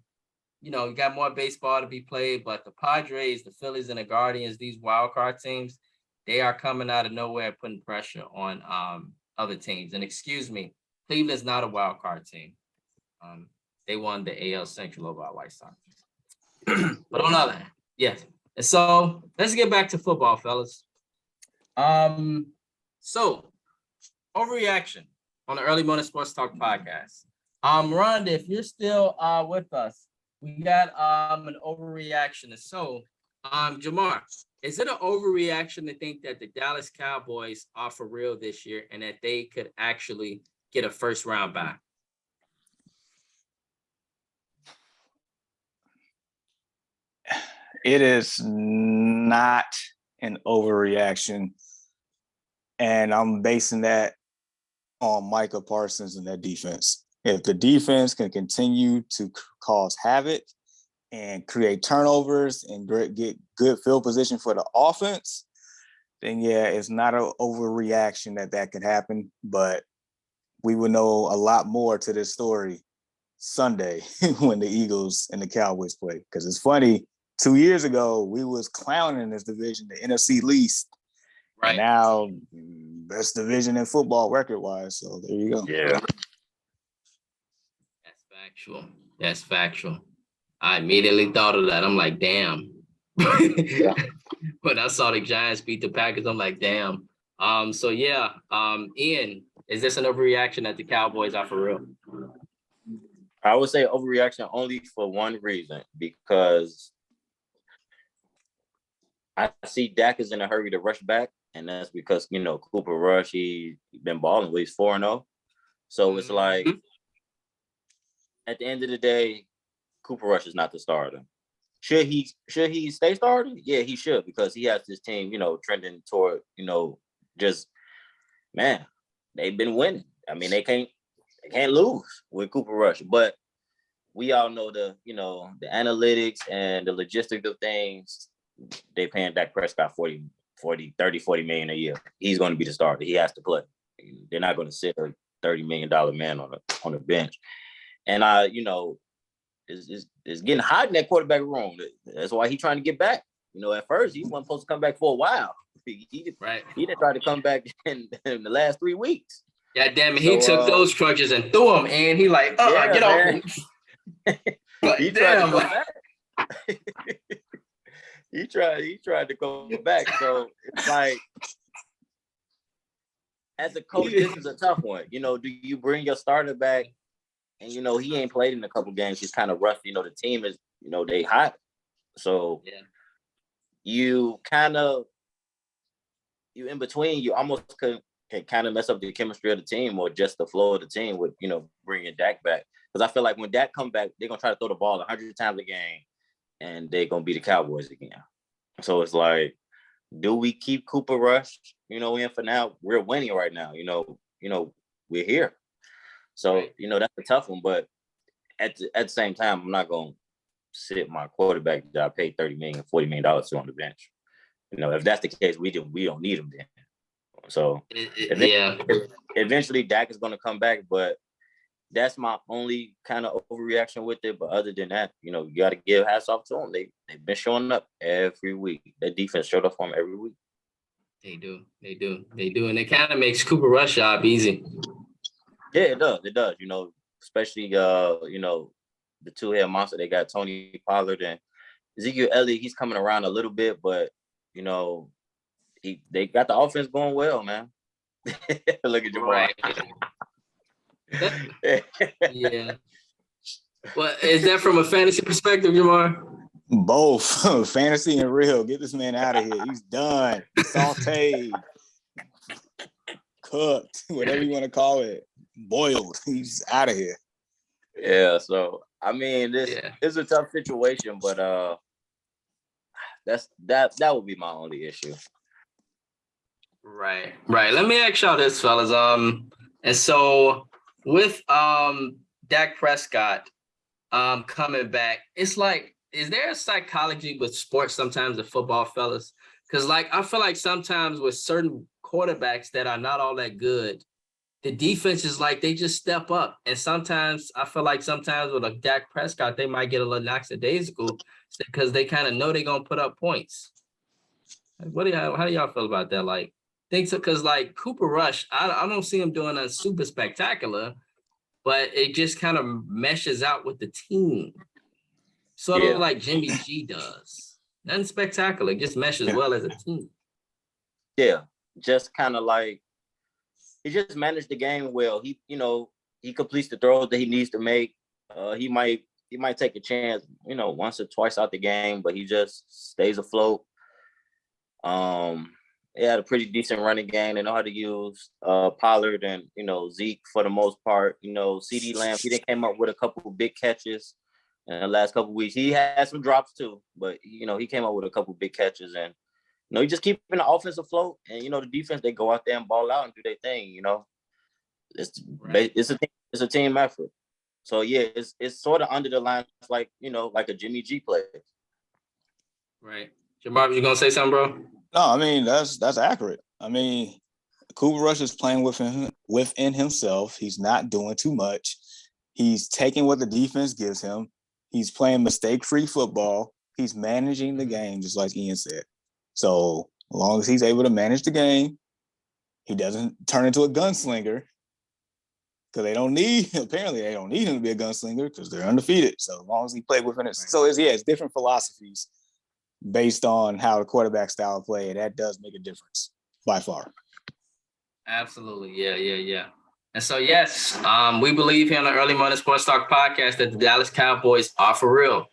you got more baseball to be played, but the Padres, the Phillies, and the Guardians, these wild card teams, they are coming out of nowhere putting pressure on other teams. And excuse me, Cleveland's not a wild card team. They won the AL Central over our White Sox. But on the other hand, yes. And so let's get back to football, fellas. So overreaction on the Early Morning Sports Talk podcast. Rhonda, if you're still with us, we got an overreaction. And so, Jamar, is it an overreaction to think that the Dallas Cowboys are for real this year and that they could actually get a first round bye? It is not an overreaction. And I'm basing that on Micah Parsons and that defense. If the defense can continue to cause havoc and create turnovers and get good field position for the offense, then yeah, it's not an overreaction that can happen. But we will know a lot more to this story Sunday when the Eagles and the Cowboys play. Because it's funny, 2 years ago, we was clowning this division, the NFC least. Right. And now, best division in football record-wise. So there you go. Yeah. That's factual. I immediately thought of that. I'm like, damn. When I saw the Giants beat the Packers, I'm like, damn. So yeah, Ian, is this an overreaction that the Cowboys are for real? I would say overreaction only for one reason, because I see Dak is in a hurry to rush back, and that's because, Cooper Rush, he's been balling. He's 4-0. So it's like, at the end of the day, Cooper Rush is not the starter. Should he stay starter? Yeah, he should, because he has this team, trending toward, just, man, they've been winning. I mean, they can't lose with Cooper Rush. But we all know the analytics and the logistics of things. They paying Dak Prescott 40 million a year. He's going to be the starter. He has to play. They're not going to sit a $30 million man on the bench. And it's getting hot in that quarterback room. That's why he's trying to get back. At first he wasn't supposed to come back for a while. He didn't try to come back in the last 3 weeks. Yeah, damn it. He took those crutches and threw them, and he like, get off me. He tried to go back. He tried to go back. So it's like, as a coach, this is a tough one. Do you bring your starter back? And, he ain't played in a couple games. He's kind of rusty. The team is, they hot. So you in between, you almost can kind of mess up the chemistry of the team or just the flow of the team with, bringing Dak back. Because I feel like when Dak come back, they're going to try to throw the ball 100 times a game, and they're going to be the Cowboys again. So it's like, do we keep Cooper Rush? In for now, we're winning right now. We're here. So, that's a tough one. But at the same time, I'm not going to sit my quarterback that I paid $30 million, $40 million to on the bench. If that's the case, we don't need him then. So eventually Dak is going to come back, but that's my only kind of overreaction with it. But other than that, you got to give hats off to them. They've been showing up every week. That defense showed up for them every week. They do. And it kind of makes Cooper Rush job easy. Yeah, it does. Especially, the two-head monster. They got Tony Pollard and Ezekiel Elliott. He's coming around a little bit, but, they got the offense going well, man. Look at Jamar. Right. Yeah. Well, is that from a fantasy perspective, Jamar? Both. Fantasy and real. Get this man out of here. He's done. Sauteed. Cooked. Whatever you want to call it. boiled. He's out of here. Yeah, so I mean, this Yeah. is a tough situation, but that would be my only issue. Right. Let me ask y'all this, fellas. And so with Dak Prescott coming back, it's like, is there a psychology with sports sometimes the football, fellas? Because like I feel like sometimes with certain quarterbacks that are not all that good, the defense is like they just step up. And sometimes I feel like sometimes with a Dak Prescott, they might get a little lackadaisical because they kind of know they're gonna put up points. What do y'all, how do y'all feel about that? Like, think so, because like Cooper Rush, I don't see him doing a super spectacular, but it just kind of meshes out with the team. Sort of like Jimmy G does. Nothing spectacular, it just meshes well as a team. Yeah, just kind of like he just managed the game well. He, he completes the throws that he needs to make. He might take a chance, once or twice out the game, but he just stays afloat. They had a pretty decent running game. They know how to use Pollard and Zeke for the most part. CeeDee Lamb, he didn't came up with a couple of big catches in the last couple of weeks. He had some drops too, but he came up with a couple of big catches, and he just keeping the offense afloat. And the defense, they go out there and ball out and do their thing. It's a team effort. So yeah, it's sort of under the lines like like a Jimmy G play. Right. Jamar, you gonna say something, bro? No, I mean that's accurate. I mean, Cooper Rush is playing within himself. He's not doing too much. He's taking what the defense gives him. He's playing mistake-free football. He's managing the game, just like Ian said. So as long as he's able to manage the game, he doesn't turn into a gunslinger. Because apparently they don't need him to be a gunslinger because they're undefeated. So as long as he played within it. So it's different philosophies based on how the quarterback style of play, and that does make a difference by far. Absolutely. Yeah. And so, yes, we believe here on the Early Morning Sports Talk podcast that the Dallas Cowboys are for real.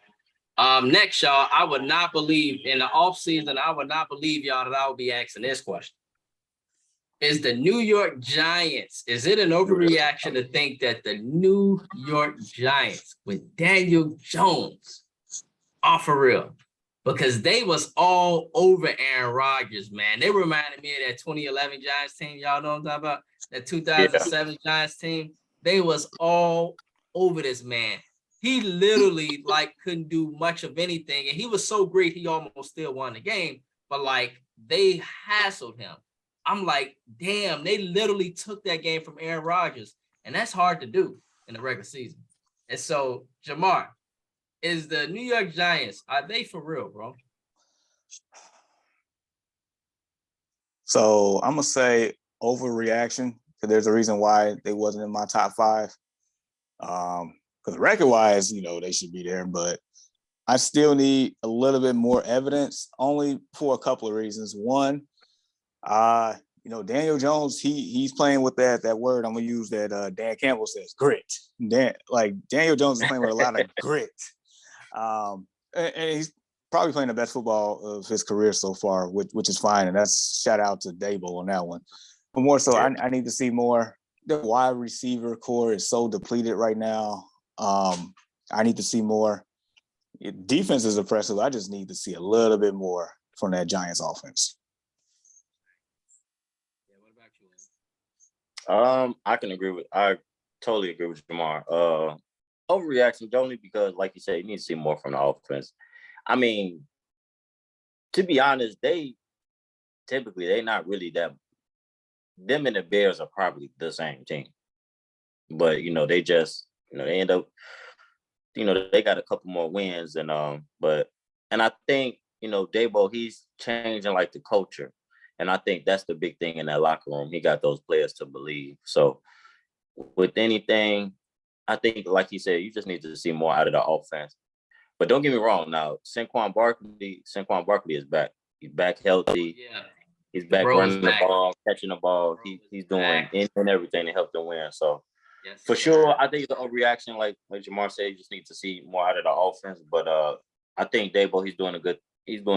Next, y'all, I would not believe in the offseason, I would not believe y'all that I would be asking this question. Is the New York Giants, is it an overreaction to think that the New York Giants with Daniel Jones are for real? Because they was all over Aaron Rodgers, man. They reminded me of that 2011 Giants team. Y'all know what I'm talking about? That 2007 Giants team. They was all over this man. He literally couldn't do much of anything. And he was so great, he almost still won the game. But they hassled him. I'm like, damn, they literally took that game from Aaron Rodgers. And that's hard to do in the regular season. And so, Jamar, is the New York Giants, are they for real, bro? So I'm going to say overreaction, because there's a reason why they wasn't in my top 5. Because record-wise, they should be there, but I still need a little bit more evidence, only for a couple of reasons. One, Daniel Jones, he's playing with that word I'm gonna use that Dan Campbell says, grit. Daniel Jones is playing with a lot of grit. And he's probably playing the best football of his career so far, which is fine. And that's shout out to Dable on that one. But more so, I need to see more. The wide receiver core is so depleted right now. I need to see more. Defense is impressive. I just need to see a little bit more from that Giants offense. Yeah, what about you, I totally agree with Jamar. Overreaction only because, like you said, you need to see more from the offense. I mean, to be honest, they're not really that. Them and the Bears are probably the same team, but they just they end up they got a couple more wins and I think Dabo, he's changing the culture, and I think that's the big thing in that locker room. He got those players to believe. So with anything, I think, like he said, you just need to see more out of the offense. But don't get me wrong. Now, Saquon Barkley is back. He's back healthy. Yeah. He's back running the ball, catching the ball. He's doing and everything to help them win. So for sure, I think it's an overreaction. Like Jamar said, you just need to see more out of the offense. But I think Dabo, he's doing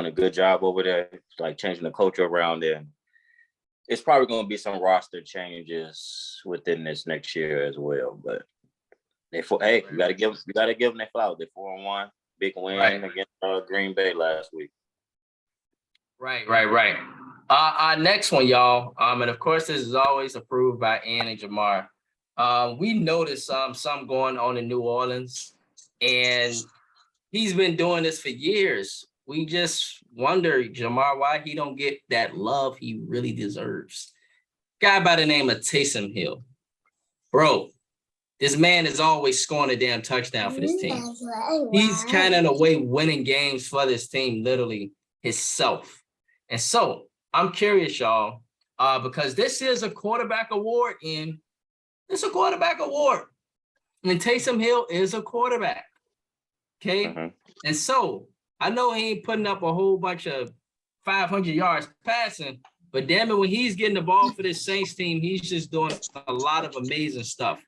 a good job over there, changing the culture around there. it's probably going to be some roster changes within this next year as well. But hey, you got to give them their flowers. They're 4-1, big win against Green Bay last week. Right. Our next one, y'all. And of course, this is always approved by Ann and Jamar. We noticed some going on in New Orleans, and he's been doing this for years. We just wonder, Jamar, why he don't get that love he really deserves. Guy by the name of Taysom Hill. Bro, this man is always scoring a damn touchdown for this team. He's kind of in a way winning games for this team, literally himself. And so I'm curious, y'all, because this is a quarterback award, and it's a quarterback award. And Taysom Hill is a quarterback. Okay. Mm-hmm. And so I know he ain't putting up a whole bunch of 500 yards passing, but damn it, when he's getting the ball for this Saints team, he's just doing a lot of amazing stuff.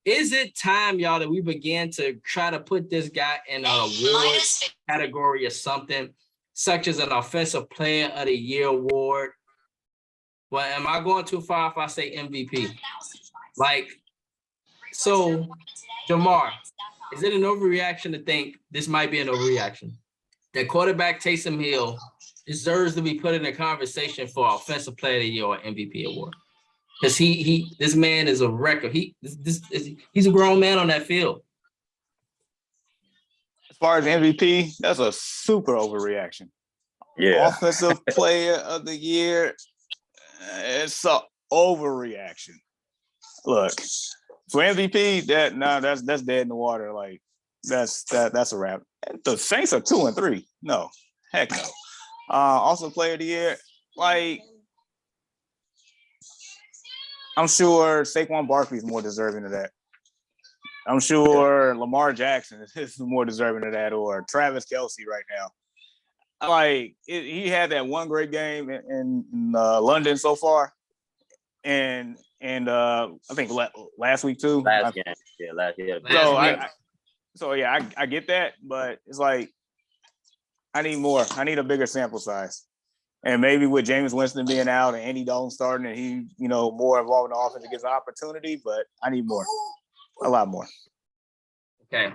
Is it time, y'all, that we begin to try to put this guy in an award category or something, such as an Offensive Player of the Year award? Well, am I going too far if I say MVP? Like, so, Jamar, is it an overreaction to think this might be an overreaction? That quarterback Taysom Hill deserves to be put in a conversation for Offensive Player of the Year or MVP award. Because this man is a record. He's a grown man on that field. As far as MVP, that's a super overreaction. Yeah. Offensive Player of the Year, it's an overreaction. Look, for MVP, that's dead in the water. Like that's a wrap. The Saints are 2-3. No, heck no. Also, Player of the Year, like I'm sure Saquon Barkley is more deserving of that. I'm sure Lamar Jackson is more deserving of that, or Travis Kelce right now. Like he had that one great game in London so far, and I think last week too. Last game, yeah, last year. So I get that, but it's like I need more. I need a bigger sample size, and maybe with Jameis Winston being out and Andy Dalton starting, and he more involved in the offense, it gives an opportunity. But I need more, a lot more. Okay.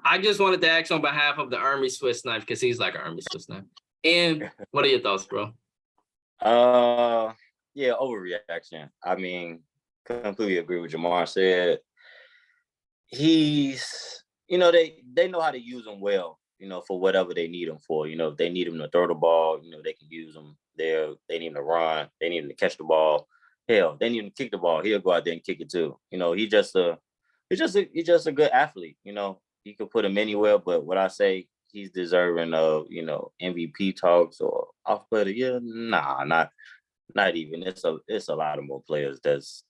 I just wanted to ask on behalf of the Army Swiss knife, because he's like an Army Swiss knife. And what are your thoughts, bro? Yeah, overreaction. I mean, completely agree with Jamar said. He's, they know how to use him well, for whatever they need him for. If they need him to throw the ball, they can use him there. They need him to run. They need him to catch the ball. Hell, they need him to kick the ball. He'll go out there and kick it too. He's just a good athlete. You could put him anywhere, but what I say, he's deserving of, MVP talks or off player of the year. Nah, not even. It's a lot of more players it's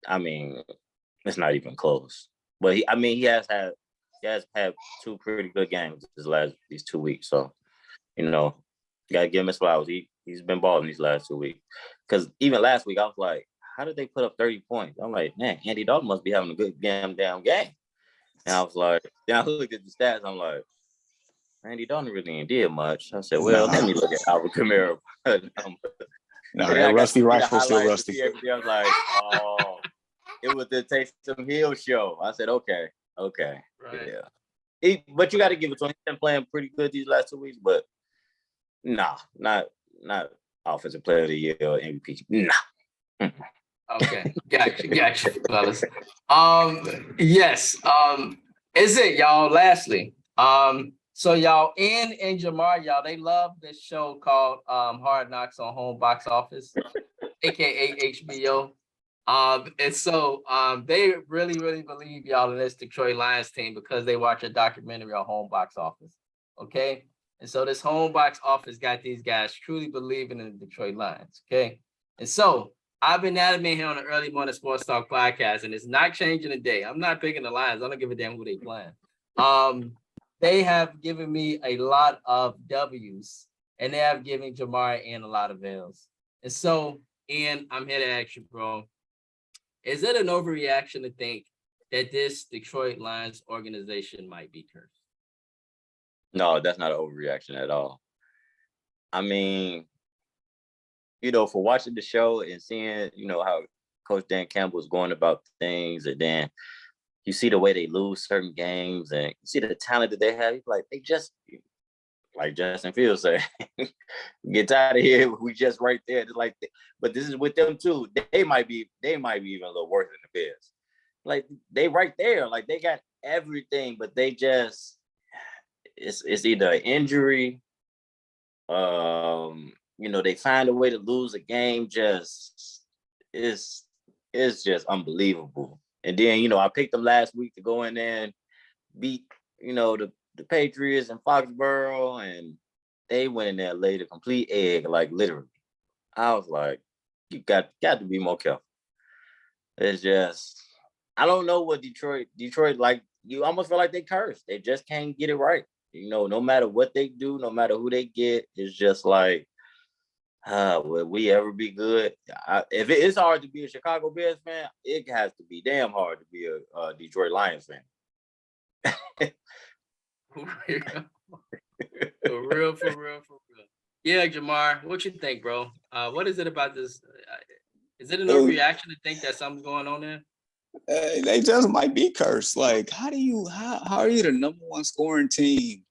not even close. But he has had two pretty good games these 2 weeks. So, gotta give him his flowers. He's been balling these last 2 weeks. Because even last week I was like, how did they put up 30 points? I'm like, man, Andy Dalton must be having a good damn game. And I was like, then I looked at the stats. I'm like, Andy Dalton really ain't did much. I said, well, let me look at Alvin Kamara. No, that rusty rifle still rusty. I was like, oh, it was the Taysom Hill show. I said, okay, Right. yeah. But you got to give it to him. He's been playing pretty good these last 2 weeks, but nah, not Offensive Player of the Year or MVP. Nah. Okay, gotcha, fellas. Yes. Is it, y'all? Lastly, so y'all, Ann and Jamar, y'all, they love this show called Hard Knocks on Home Box Office, aka HBO. And so they really, really believe y'all in this Detroit Lions team because they watch a documentary on Home Box Office. Okay. And so this Home Box Office got these guys truly believing in the Detroit Lions. Okay. And so I've been adamant here on the Early Morning Sports Talk podcast, and it's not changing today. I'm not picking the Lions. I don't give a damn who they playing. They have given me a lot of W's, and they have given Jamar and a lot of L's. And so, Ian, I'm here to ask you, bro, is it an overreaction to think that this Detroit Lions organization might be cursed? No, that's not an overreaction at all. I mean, for watching the show and seeing, how Coach Dan Campbell is going about things, and then you see the way they lose certain games, and you see the talent that they have. Like they just, like Justin Fields said, get out of here. We just right there. But this is with them too. They might be even a little worse than the Bears. Like they right there. Like they got everything, but they just, it's either an injury. They find a way to lose a game. Just it's just unbelievable. And then I picked them last week to go in there and beat the Patriots in Foxborough, and they went in there and laid a complete egg, like literally. I was like, you got to be more careful. It's just, I don't know what Detroit, like, you almost feel like they cursed. They just can't get it right. No matter what they do, no matter who they get, it's just like, will we ever be good? If it is hard to be a Chicago Bears fan, it has to be damn hard to be a Detroit Lions fan. For real. Yeah, Jamar, what you think, bro? What is it about this? Is it an overreaction to think that something's going on there? They just might be cursed. Like, how are you the number one scoring team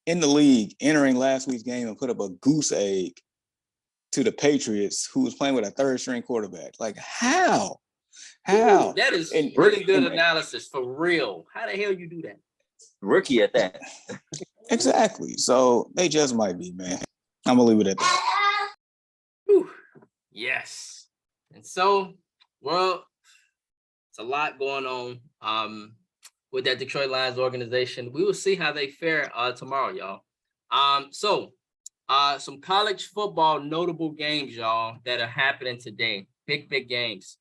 in the league entering last week's game and put up a goose egg to the Patriots, who was playing with a third string quarterback? Like, how? Ooh, that is really good analysis, for real. How the hell you do that? Rookie at that. Exactly. So they just might be, man. I'm gonna leave it at that. Whew. Yes. And so, well, it's a lot going on with that Detroit Lions organization. We will see how they fare tomorrow, y'all. So some college football notable games, y'all, that are happening today. Big games.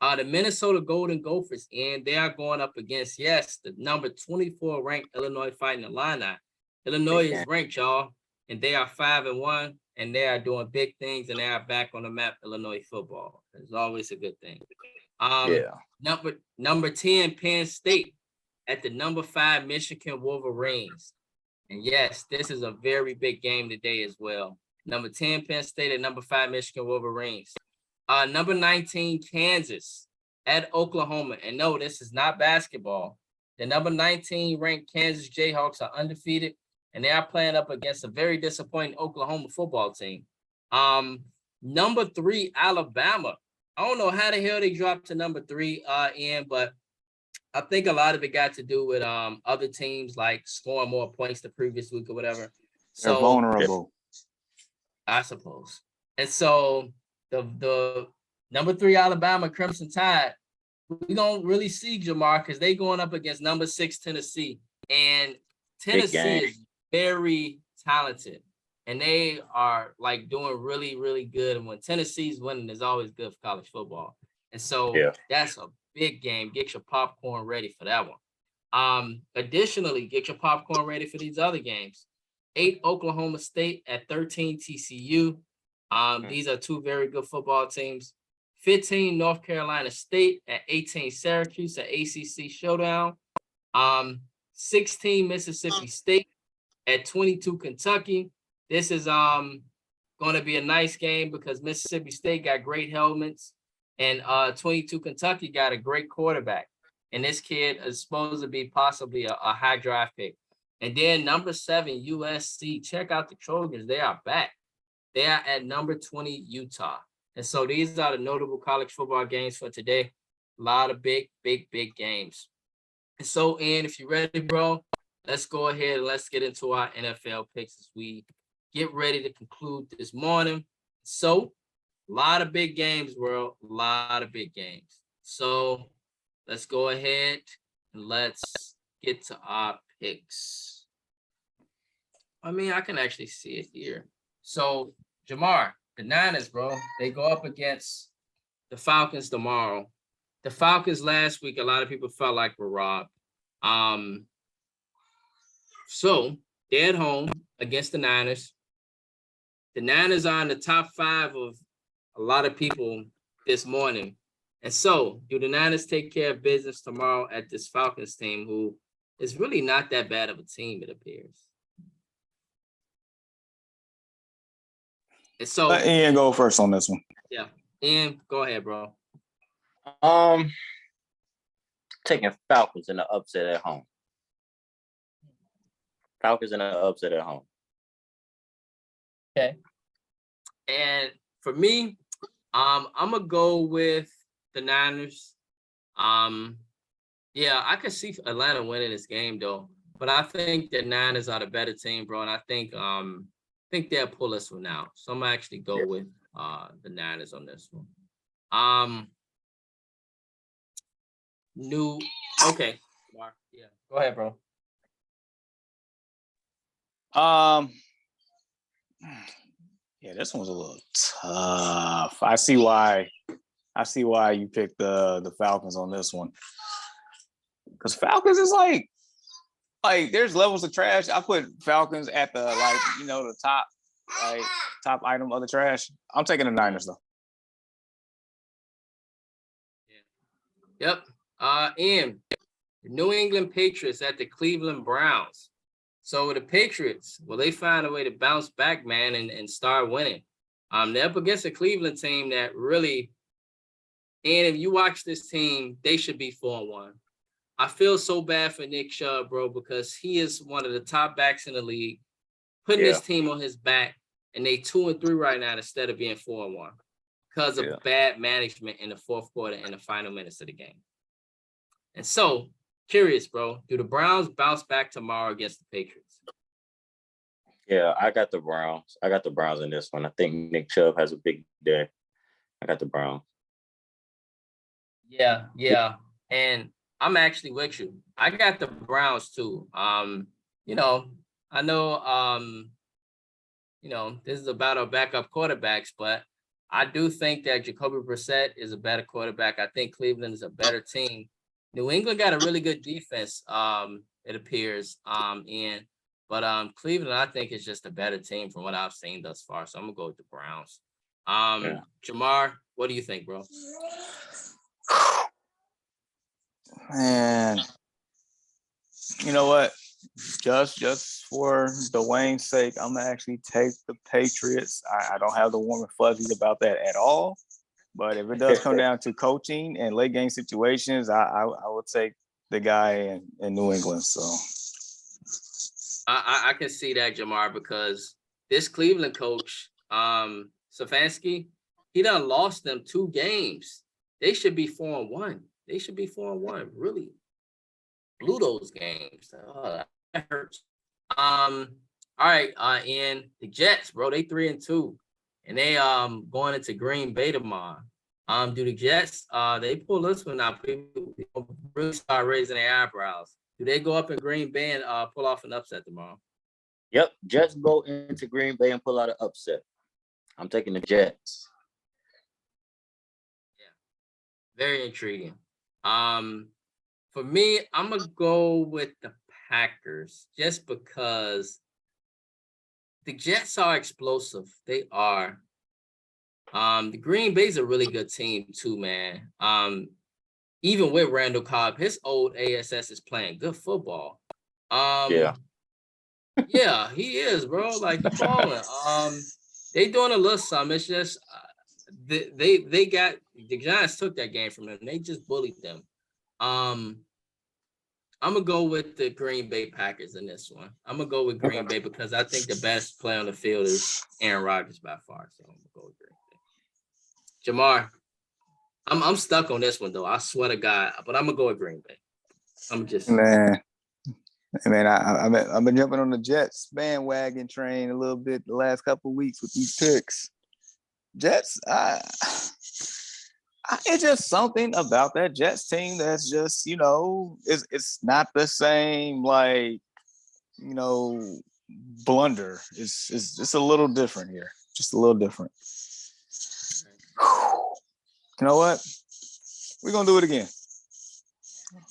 The Minnesota Golden Gophers, and they are going up against, the number 24 ranked Illinois Fighting Illini. Illinois is ranked, y'all, and they are 5-1, and they are doing big things, and they are back on the map. Illinois football. It's always a good thing. Number 10 Penn State at the number 5 Michigan Wolverines. And yes, this is a very big game today as well. Number 10 Penn State at number 5 Michigan Wolverines. Number 19 Kansas at Oklahoma. And no, this is not basketball. The number 19 ranked Kansas Jayhawks are undefeated, and they are playing up against a very disappointing Oklahoma football team. Number 3 Alabama. I don't know how the hell they dropped to number 3 but I think a lot of it got to do with other teams like scoring more points the previous week or whatever. So they're vulnerable, I suppose. And so the number 3 Alabama Crimson Tide, we don't really see Jamar because they going up against number 6 Tennessee, and Tennessee is very talented. And they are like doing really, really good. And when Tennessee's winning, it's always good for college football. And so that's a big game. Get your popcorn ready for that one. Additionally, get your popcorn ready for these other games. 8 Oklahoma State at 13 TCU. These are 2 very good football teams. 15 North Carolina State at 18 Syracuse, at ACC showdown. 16 Mississippi State at 22 Kentucky. This is going to be a nice game because Mississippi State got great helmets, and 22 Kentucky got a great quarterback. And this kid is supposed to be possibly a high draft pick. And then number 7 USC. Check out the Trojans. They are back. They are at number 20 Utah. And so these are the notable college football games for today. A lot of big games. And so, Ian, if you're ready, bro, let's go ahead and let's get into our NFL picks as we get ready to conclude this morning. So, a lot of big games, world. A lot of big games. So, let's go ahead and let's get to our picks. I mean, I can actually see it here. So, Jamar, the Niners, bro, they go up against the Falcons tomorrow. The Falcons last week, a lot of people felt like were robbed. So they're at home against the Niners. The Niners are in the top 5 of a lot of people this morning. And so do the Niners take care of business tomorrow at this Falcons team, who is really not that bad of a team, it appears. And so, Let Ian go first on this one. Ian, go ahead, bro. Taking Falcons in the upset at home. Falcons in the upset at home. Okay. And for me, I'm gonna go with the Niners. Yeah, I could see Atlanta winning this game though, but I think the Niners are the better team, bro, and I think they'll pull this one out. So I'm gonna actually go with the Niners on this one. Okay. Yeah, go ahead, bro. Yeah, this one's a little tough. I see why you picked the Falcons on this one. Because Falcons is like there's levels of trash. I put Falcons at the the top item of the trash. I'm taking the Niners though. Yeah. Yep. And the New England Patriots at the Cleveland Browns. So the Patriots, will they find a way to bounce back, man, and start winning? They're up against a Cleveland team that really, and if you watch this team, they should be 4-1. I feel so bad for Nick Chubb, bro, because he is one of the top backs in the league, putting this team on his back, and they 2-3 right now instead of being 4-1 because of bad management in the fourth quarter and the final minutes of the game. And so, curious, bro, do the Browns bounce back tomorrow against the Patriots? Yeah, I got the Browns. I got the Browns in this one. I think Nick Chubb has a big day. I got the Browns. Yeah. And I'm actually with you. I got the Browns too. I know, this is about our backup quarterbacks, but I do think that Jacoby Brissett is a better quarterback. I think Cleveland is a better team. New England got a really good defense, it appears, but Cleveland, I think, is just a better team from what I've seen thus far. So I'm gonna go with the Browns. Jamar, what do you think, bro? Man, you know what? Just for Dwayne's sake, I'm gonna actually take the Patriots. I don't have the warm and fuzzies about that at all. But if it does come down to coaching and late game situations, I would take the guy in New England. So I can see that, Jamar, because this Cleveland coach, Stefanski, he done lost them 2 games. They should be 4-1. They should be 4-1. Really blew those games. Oh, that hurts. All right, and the Jets, bro, they 3-2, and they going into Green Bay tomorrow. Do the Jets they pull this one out? People really start raising their eyebrows. Do they go up in Green Bay and pull off an upset tomorrow? Yep, Jets go into Green Bay and pull out an upset. I'm taking the Jets. Yeah, very intriguing. For me, I'm gonna go with the Packers just because the Jets are explosive. They are. The Green Bay's a really good team too, man. Even with Randall Cobb, his old ASS is playing good football. Yeah, he is, bro. Like, he's balling. They doing a little something. It's just they got the Giants took that game from them. They just bullied them. I'm gonna go with the Green Bay Packers in this one. I'm gonna go with Green Bay because I think the best player on the field is Aaron Rodgers by far. So I'm gonna go with Green Bay. Jamar, I'm stuck on this one though. I swear to God, but I'm gonna go with Green Bay. I'm just man. I've been jumping on the Jets bandwagon train a little bit the last couple of weeks with these picks. Jets, it's just something about that Jets team that's just, it's not the same blunder. It's a little different here, just a little different. You know what? We're gonna do it again.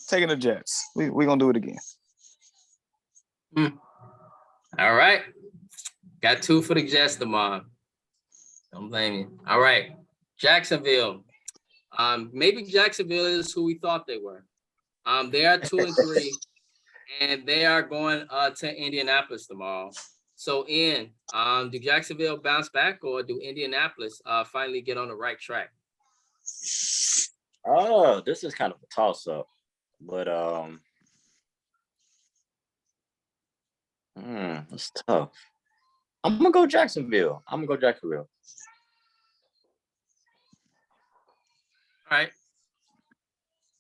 Taking the Jets. We're gonna do it again. All right. Got 2 for the Jets tomorrow. Don't blame you. All right. Jacksonville. Maybe Jacksonville is who we thought they were. They are 2-3, and they are going to Indianapolis tomorrow. So Ian, do Jacksonville bounce back or do Indianapolis finally get on the right track? Oh, this is kind of a toss up, but it's tough. I'm gonna go Jacksonville. All right.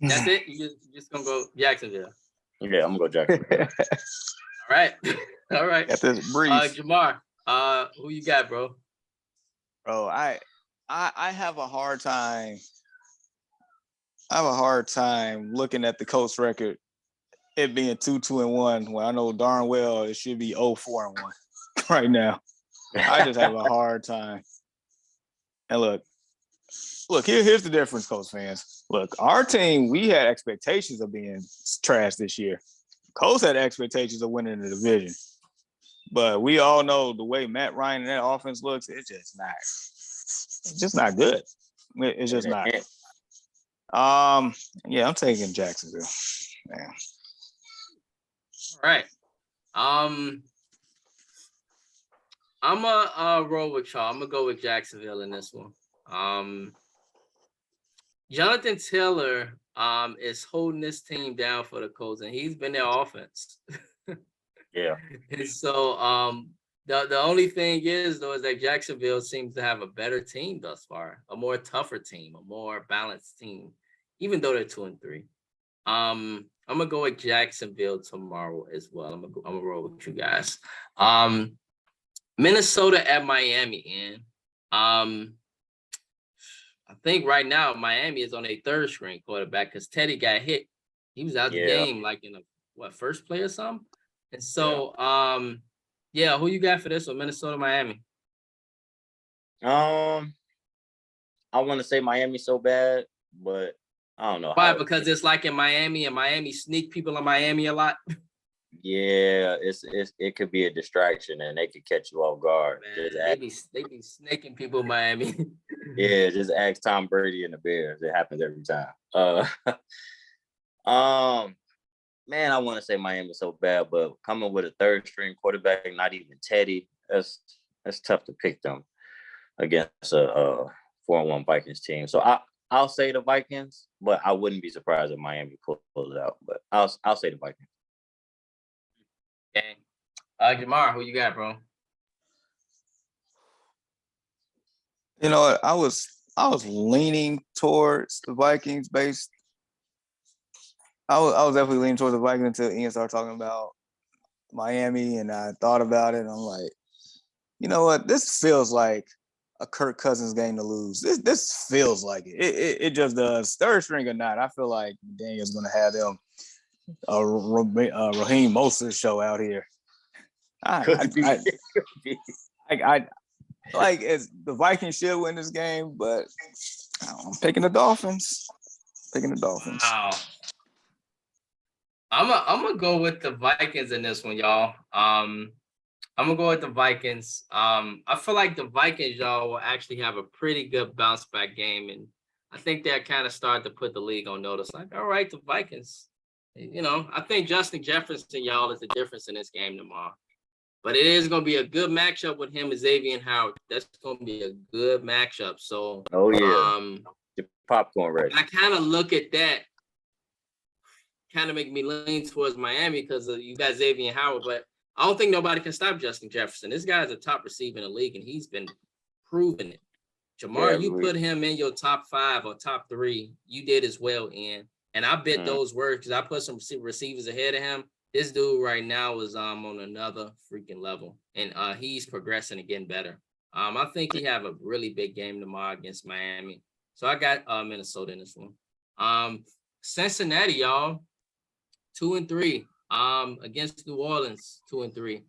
That's it. You just gonna go Jacksonville. Yeah, I'm gonna go Jacksonville. All right. All right. Got this brief. Jamar, who you got, bro? Bro, I have a hard time. I have a hard time looking at the Colts record, it being 2-2-1, when I know darn well it should be 0-4-1 right now. I just have a hard time. And look, here's the difference, Colts fans. Look, our team, we had expectations of being trash this year. Colts had expectations of winning the division. But we all know the way Matt Ryan and that offense looks, it's just not good. It's just not. Yeah, I'm taking Jacksonville. Man. All right. I'm gonna roll with y'all. I'm gonna go with Jacksonville in this one. Jonathan Taylor is holding this team down for the Colts, and he's been their offense. Yeah. And so the only thing is though is that Jacksonville seems to have a better team thus far, a more tougher team, a more balanced team, even though they're 2-3. I'm gonna go with Jacksonville tomorrow as well. I'm gonna roll with you guys. Minnesota at Miami, and I think right now Miami is on a third string quarterback because Teddy got hit. He was out the game like in a first play or something. And so who you got for this one? Minnesota, Miami. I want to say Miami so bad, but I don't know. Why? Because it's like in Miami, and Miami sneak people in Miami a lot. Yeah, it could be a distraction, and they could catch you off guard. Man, they be snaking people in Miami. Yeah, just ask Tom Brady and the Bears. It happens every time. Man, I want to say Miami so bad, but coming with a third string quarterback, not even Teddy, that's tough to pick them against a 4-1 Vikings team. So I'll say the Vikings, but I wouldn't be surprised if Miami pulls it out. But I'll say the Vikings. Okay. Jamar, who you got, bro? You know what? I was leaning towards the Vikings based. I was definitely leaning towards the Vikings until Ian started talking about Miami, and I thought about it, and I'm like, you know what? This feels like a Kirk Cousins game to lose. This feels like it. It just does. Third string or not, I feel like Daniel's going to have them Raheem Mostert show out here. Could be. I like as the Vikings should win this game, but I'm picking the Dolphins. Wow. I'm gonna go with the Vikings in this one, y'all. I'm gonna go with the Vikings. I feel like the Vikings, y'all, will actually have a pretty good bounce back game, and I think they're kind of start to put the league on notice. Like, all right, the Vikings. You know, I think Justin Jefferson, y'all, is the difference in this game tomorrow. But it is going to be a good matchup with him and Xavier Howard. That's going to be a good matchup. So, Get popcorn ready. I kind of look at that, kind of make me lean towards Miami because you got Xavier Howard. But I don't think nobody can stop Justin Jefferson. This guy's a top receiver in the league, and he's been proving it. Jamar, you put him in your top 5 or top 3. You did as well, Ian. And I bet those words because I put some receivers ahead of him. This dude right now is on another freaking level, and he's progressing and getting better. I think he have a really big game tomorrow against Miami. So I got Minnesota in this one. Cincinnati, y'all, 2-3. Against New Orleans, 2-3.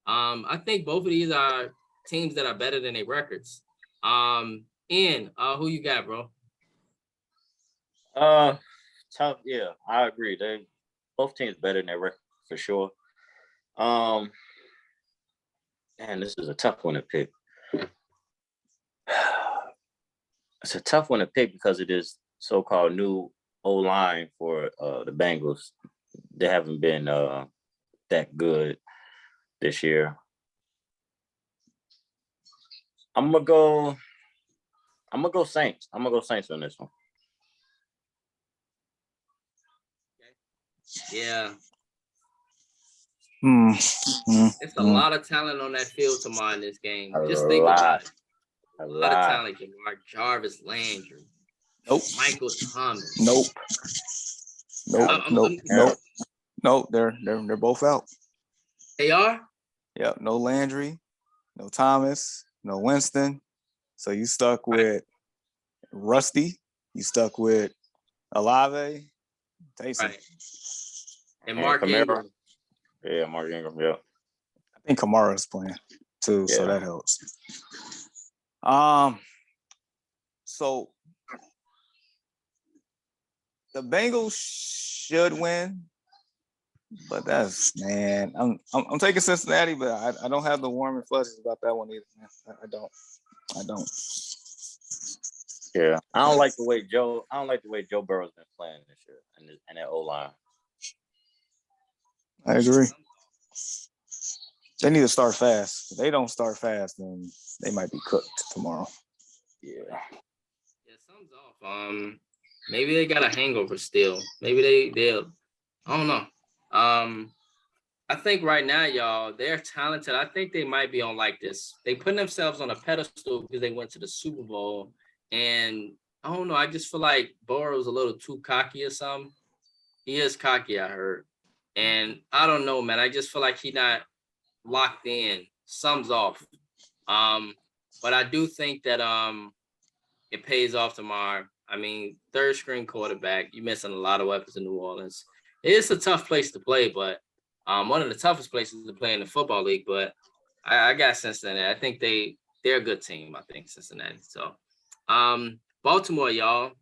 I think both of these are teams that are better than their records. Ian, who you got, bro? Tough. Yeah, I agree. They both teams better than their record for sure. Man, this is a tough one to pick. It's a tough one to pick because it is so-called new O-line for the Bengals. They haven't been that good this year. I'm gonna go. I'm gonna go Saints. I'm gonna go Saints on this one. Yeah, it's a Mm. lot of talent on that field tomorrow in this game. A Just think about it. A A lot of lot. talent. Jamar Jarvis Landry. Nope. Michael Thomas. Nope. Nope. I'm- Nope. I'm- Nope. Nope. They're both out. They are? Yep. No Landry, no Thomas, no Winston. So you stuck with Rusty. You stuck with Olave, Taysom. Right. And Mark Kamara. Ingram. Yeah, Mark Ingram. Yeah. I think Kamara's playing too, so Yeah. that helps. So the Bengals should win, but I'm taking Cincinnati, but I don't have the warm and fuzzies about that one either. Man. I don't. Yeah. I don't like the way Joe Burrow's been playing this year and that O-line. I agree. They need to start fast. If they don't start fast, then they might be cooked tomorrow. Yeah. Yeah, something's off. Maybe they got a hangover still. Maybe they'll. I don't know. I think right now, y'all, they're talented. I think they might be on like this. They put themselves on a pedestal because they went to the Super Bowl, and I don't know. I just feel like Burrow's a little too cocky or something. He is cocky, I heard, and I don't know, man. I just feel like he's not locked in. Something's off. But I do think that it pays off tomorrow. I mean, third string quarterback, you're missing a lot of weapons in New Orleans. It's a tough place to play, but one of the toughest places to play in the football league. But I got Cincinnati. I think they're a good team. I think Cincinnati. So, Baltimore, y'all.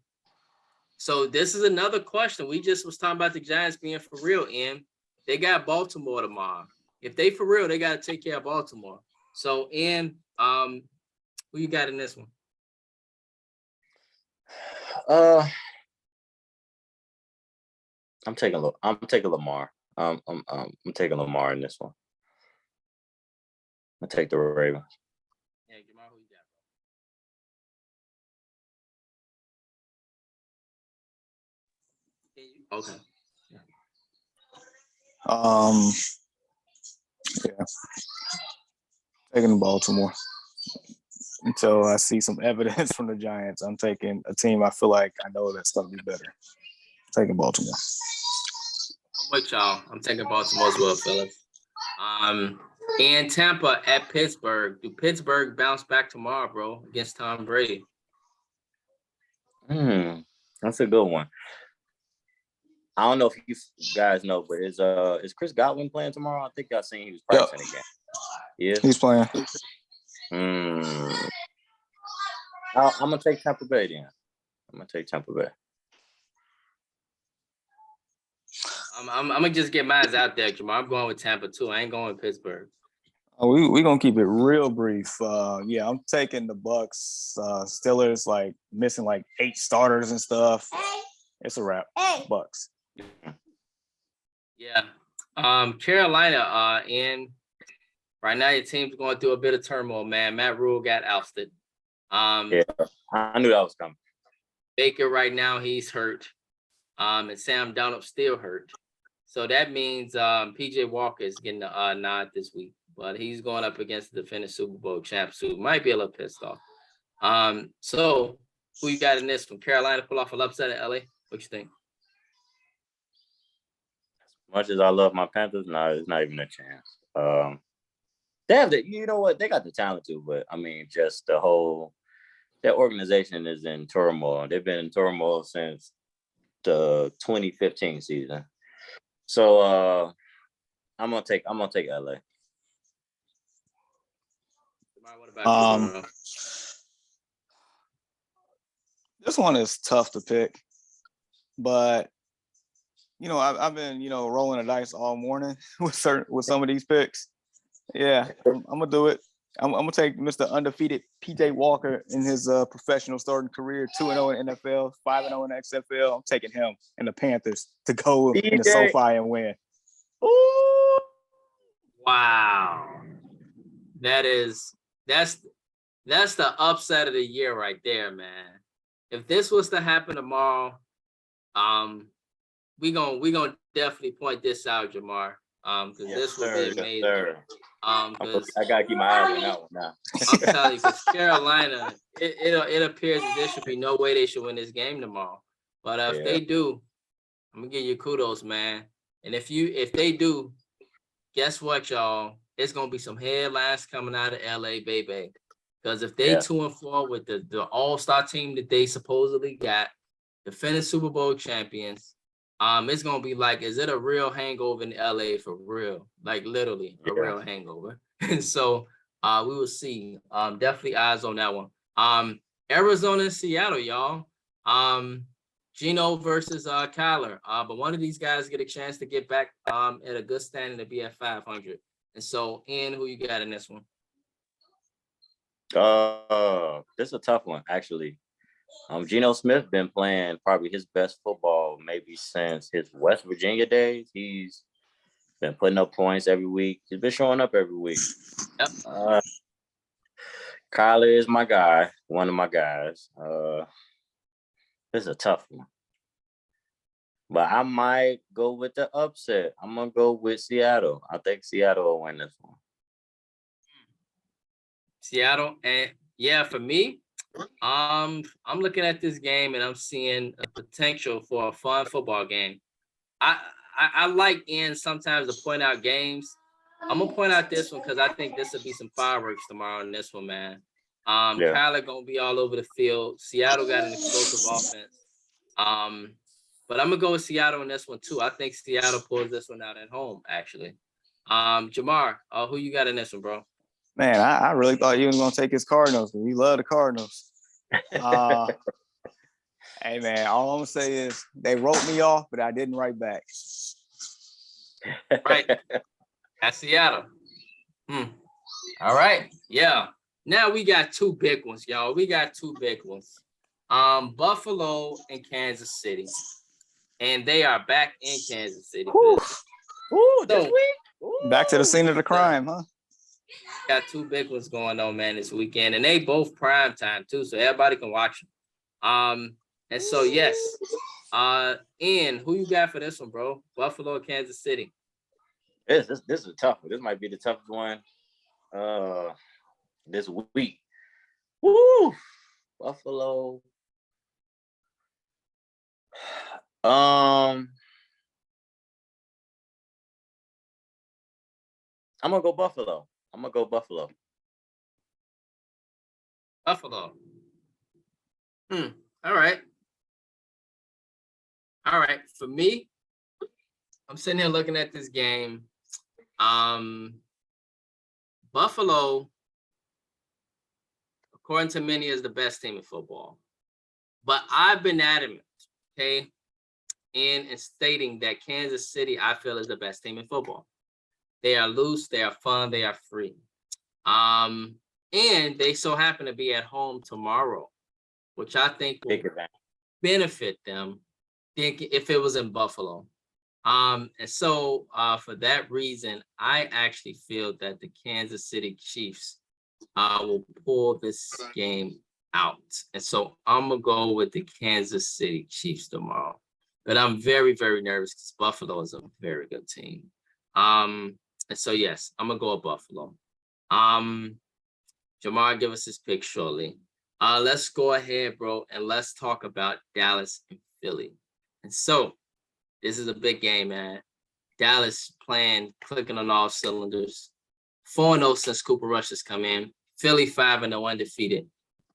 So this is another question. We just was talking about the Giants being for real, and they got Baltimore tomorrow. If they for real, they got to take care of Baltimore. So, who you got in this one? I'm taking Lamar. I'm taking Lamar in this one. I take the Ravens. Yeah, Jamal, who you got? Okay. Yeah. Taking Baltimore. Until I see some evidence from the Giants, I'm taking a team I feel like I know that's going to be better. Taking Baltimore. I'm with y'all. I'm taking Baltimore as well, fellas. And Tampa at Pittsburgh. Do Pittsburgh bounce back tomorrow, bro, against Tom Brady? That's a good one. I don't know if you guys know, but is Chris Godwin playing tomorrow? I think I seen he was practicing again. Yeah, he's playing. I'm gonna take Tampa Bay then. I'm gonna take Tampa Bay. I'm gonna just get mine out there, Jamal. I'm going with Tampa too. I ain't going with Pittsburgh. We gonna keep it real brief. Yeah, I'm taking the Bucks. Steelers like missing like 8 starters and stuff. It's a wrap. Bucks. Yeah. Carolina, and right now your team's going through a bit of turmoil, man. Matt Rule got ousted. Yeah, I knew that was coming. Baker right now, he's hurt. And Sam Darnold still hurt. So that means PJ Walker is getting a nod this week, but he's going up against the defending Super Bowl champs who might be a little pissed off. So who you got in this from Carolina pull off an upset at LA? What you think? As much as I love my Panthers, no, it's not even a chance. They have you know what? They got the talent too, but I mean, just their organization is in turmoil. They've been in turmoil since the 2015 season. So I'm gonna take LA. What about you, this one is tough to pick, but you know, I've been rolling the dice all morning with some of these picks. Yeah, I'm gonna do it. I'm gonna take Mr. Undefeated PJ Walker in his professional starting career, 2-0 in NFL, 5-0 in XFL. I'm taking him and the Panthers to go in the SoFi and win. Ooh. Wow. That's that's the upset of the year right there, man. If this was to happen tomorrow, we gonna definitely point this out, Jamar. Because this would be amazing. Sir. Because I gotta keep my eyes on that one now. I'm telling you, because Carolina, it appears that there should be no way they should win this game tomorrow. But if they do, I'm gonna give you kudos, man. And if they do, guess what, y'all? It's gonna be some headlines coming out of LA, baby. Because if they 2-4 with the all-star team that they supposedly got, defending Super Bowl champions, it's gonna be like, is it a real hangover in LA for real? Like literally a real hangover. And so we will see. Definitely eyes on that one. Arizona and Seattle, y'all. Geno versus Kyler. But one of these guys get a chance to get back at a good standing to be at 500. And so, Ian, who you got in this one? This is a tough one, actually. Geno Smith been playing probably his best football maybe since his West Virginia days. He's been putting up points every week. He's been showing up every week. Yep. Kyler is my guy, one of my guys. This is a tough one. But I might go with the upset. I'm going to go with Seattle. I think Seattle will win this one. Seattle. And yeah, for me, I'm looking at this game and I'm seeing a potential for a fun football game. I like Ian sometimes to point out games. I'm gonna point out this one because I think this will be some fireworks tomorrow in this one, man. Kyler gonna be all over the field. Seattle got an explosive offense. But I'm gonna go with Seattle in this one too. I think Seattle pulls this one out at home, actually. Jamar, who you got in this one, bro? Man, I really thought you was gonna take his Cardinals. We love the Cardinals. Hey man, all I'm gonna say is they wrote me off, but I didn't write back. Right. At Seattle. All right. Yeah. Now we got two big ones, y'all. We got two big ones. Buffalo and Kansas City. And they are back in Kansas City. This week? Back to the scene of the crime, huh? Got two big ones going on, man, this weekend. And they both prime time too, so everybody can watch them. And so yes. Ian, who you got for this one, bro? Buffalo or Kansas City? This is a tough one. This might be the toughest one this week. Woo! Buffalo. I'm gonna go Buffalo. Buffalo. All right. For me, I'm sitting here looking at this game. Buffalo, according to many, is the best team in football. But I've been adamant, okay, in stating that Kansas City, I feel, is the best team in football. They are loose, they are fun, they are free. And they so happen to be at home tomorrow, which I think will benefit them if it was in Buffalo. And so for that reason, I actually feel that the Kansas City Chiefs will pull this game out. And so I'm going to go with the Kansas City Chiefs tomorrow. But I'm very, very nervous because Buffalo is a very good team. And so, yes, I'm going to go with Buffalo. Jamar, give us his pick shortly. Let's go ahead, bro, and let's talk about Dallas and Philly. And so, this is a big game, man. Dallas playing, clicking on all cylinders. 4-0 since Cooper Rush has come in. Philly 5-0 undefeated.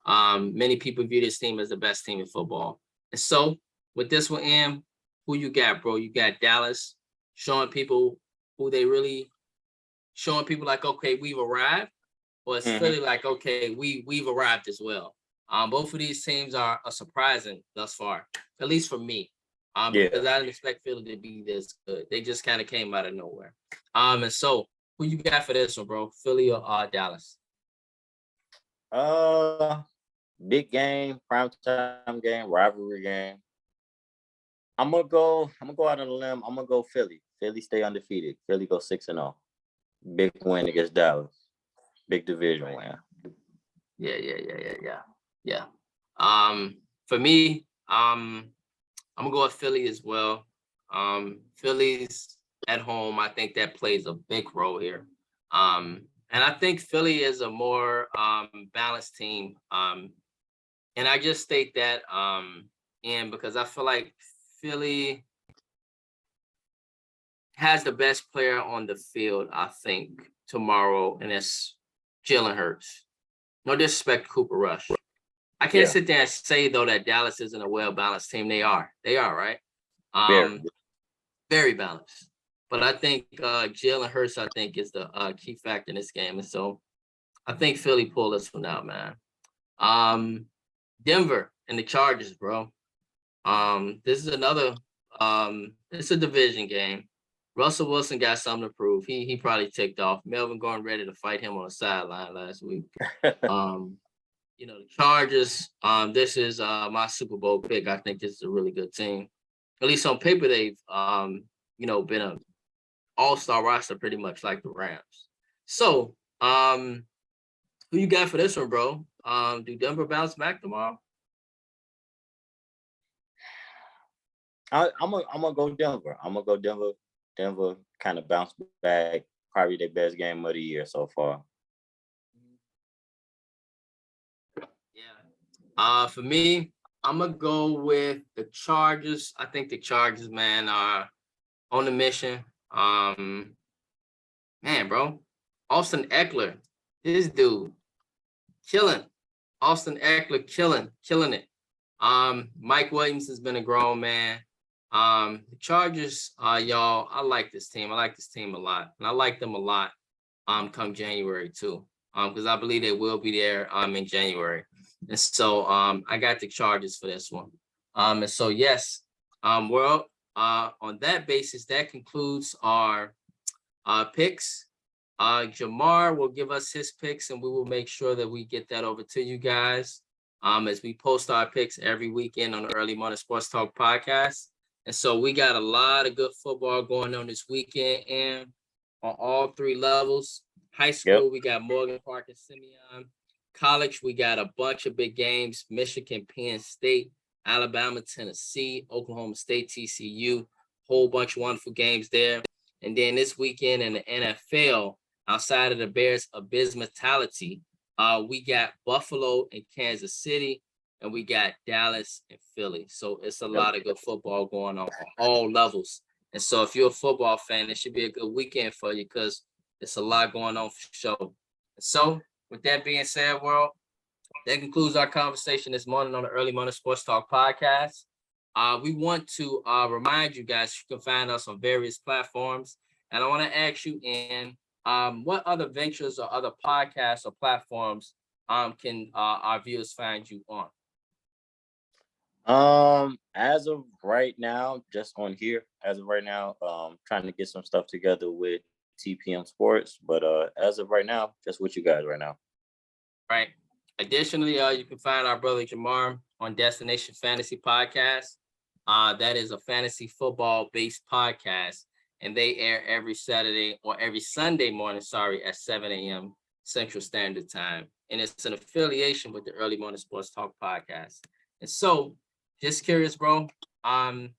Many people view this team as the best team in football. And so, with this one, Em, who you got, bro? You got Dallas showing people who they really, showing people like, okay, we've arrived. Or it's Philly like, okay, we've arrived as well. Both of these teams are surprising thus far, at least for me. Because I didn't expect Philly to be this good. They just kind of came out of nowhere. And so, who you got for this one, bro? Philly or Dallas? Big game, primetime game, rivalry game. I'm gonna go out on a limb. I'm gonna go Philly. Philly stay undefeated. Philly go 6-0. Big win against Dallas. Big division win. Yeah. For me, I'm gonna go with Philly as well. Philly's at home. I think that plays a big role here. And I think Philly is a more balanced team. And I just state that in because I feel like Philly has the best player on the field, I think, tomorrow, and it's Jalen Hurts. No disrespect to Cooper Rush. I can't Yeah. sit there and say though that Dallas isn't a well-balanced team. They are, right? Very. Very balanced. But I think Jalen Hurts, I think, is the key factor in this game. And so I think Philly pulled this one out, man. Denver and the Chargers, bro. This is another it's a division game. Russell Wilson got something to prove. He probably ticked off. Melvin Gordon ready to fight him on the sideline last week. The Chargers, this is my Super Bowl pick. I think this is a really good team. At least on paper, they've been an all-star roster pretty much like the Rams. So, who you got for this one, bro? Do Denver bounce back tomorrow? I'm gonna go Denver. I'm gonna go Denver. Denver kind of bounced back. Probably their best game of the year so far. Yeah. For me, I'm gonna go with the Chargers. I think the Chargers, man, are on a mission. Man, bro, Austin Eckler, this dude, killing. Austin Eckler, killing it. Mike Williams has been a grown man. The Chargers, y'all, I like this team. I like this team a lot, and I like them a lot. Come January too. Because I believe they will be there. In January, and so I got the Chargers for this one. And so yes, on that basis, that concludes our picks. Jamar will give us his picks, and we will make sure that we get that over to you guys as we post our picks every weekend on the Early Morning Sports Talk podcast. And so we got a lot of good football going on this weekend, and on all three levels. High school, We got Morgan Park and Simeon. College, we got a bunch of big games: Michigan, Penn State, Alabama, Tennessee, Oklahoma State, TCU. Whole bunch of wonderful games there. And then this weekend in the NFL, outside of the Bears' abysmality, we got Buffalo and Kansas City, and we got Dallas and Philly. So it's a lot of good football going on all levels. And so if you're a football fan, it should be a good weekend for you because it's a lot going on for sure. So with that being said, world, that concludes our conversation this morning on the Early Morning Sports Talk podcast. We want to remind you guys you can find us on various platforms. And I want to ask you, what other ventures or other podcasts or platforms can our viewers find you on? As of right now, just on here. As of right now, trying to get some stuff together with TPM Sports, but as of right now, just with you guys right now. Right. Additionally, you can find our brother Jamar on Destination Fantasy Podcast. That is a fantasy football based podcast, and they air every Saturday or every Sunday morning, at 7 a.m. Central Standard Time. And it's an affiliation with the Early Morning Sports Talk podcast. And so, just curious, bro. And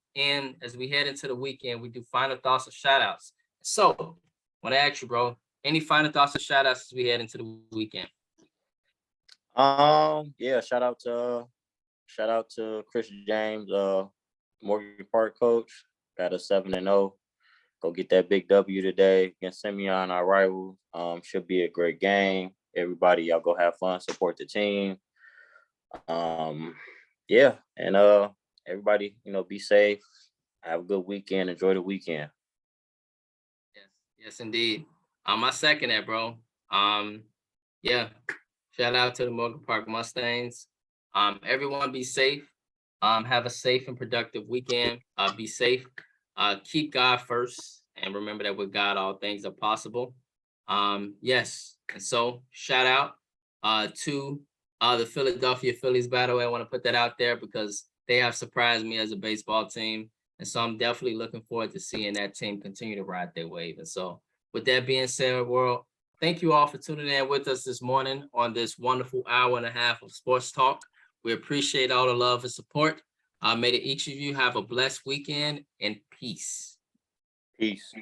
as we head into the weekend, we do final thoughts and shout outs. So, I want to ask you, bro, any final thoughts and shout outs as we head into the weekend? Yeah, shout out to Chris James, Morgan Park coach. Got a 7-0. Go get that big W today against Simeon, our rival. Should be a great game. Everybody, y'all go have fun, support the team. Yeah, and everybody, be safe. Have a good weekend. Enjoy the weekend. Yes, indeed. I second that, bro. Yeah. Shout out to the Morgan Park Mustangs. Everyone be safe. Have a safe and productive weekend. Be safe. Keep God first. And remember that with God, all things are possible. Yes. And so shout out to the Philadelphia Phillies, by the way. I want to put that out there because they have surprised me as a baseball team. And so I'm definitely looking forward to seeing that team continue to ride their wave. And so with that being said, world, Thank you all for tuning in with us this morning on this wonderful hour and a half of sports talk. We appreciate all the love and support. May each of you have a blessed weekend and peace. Peace.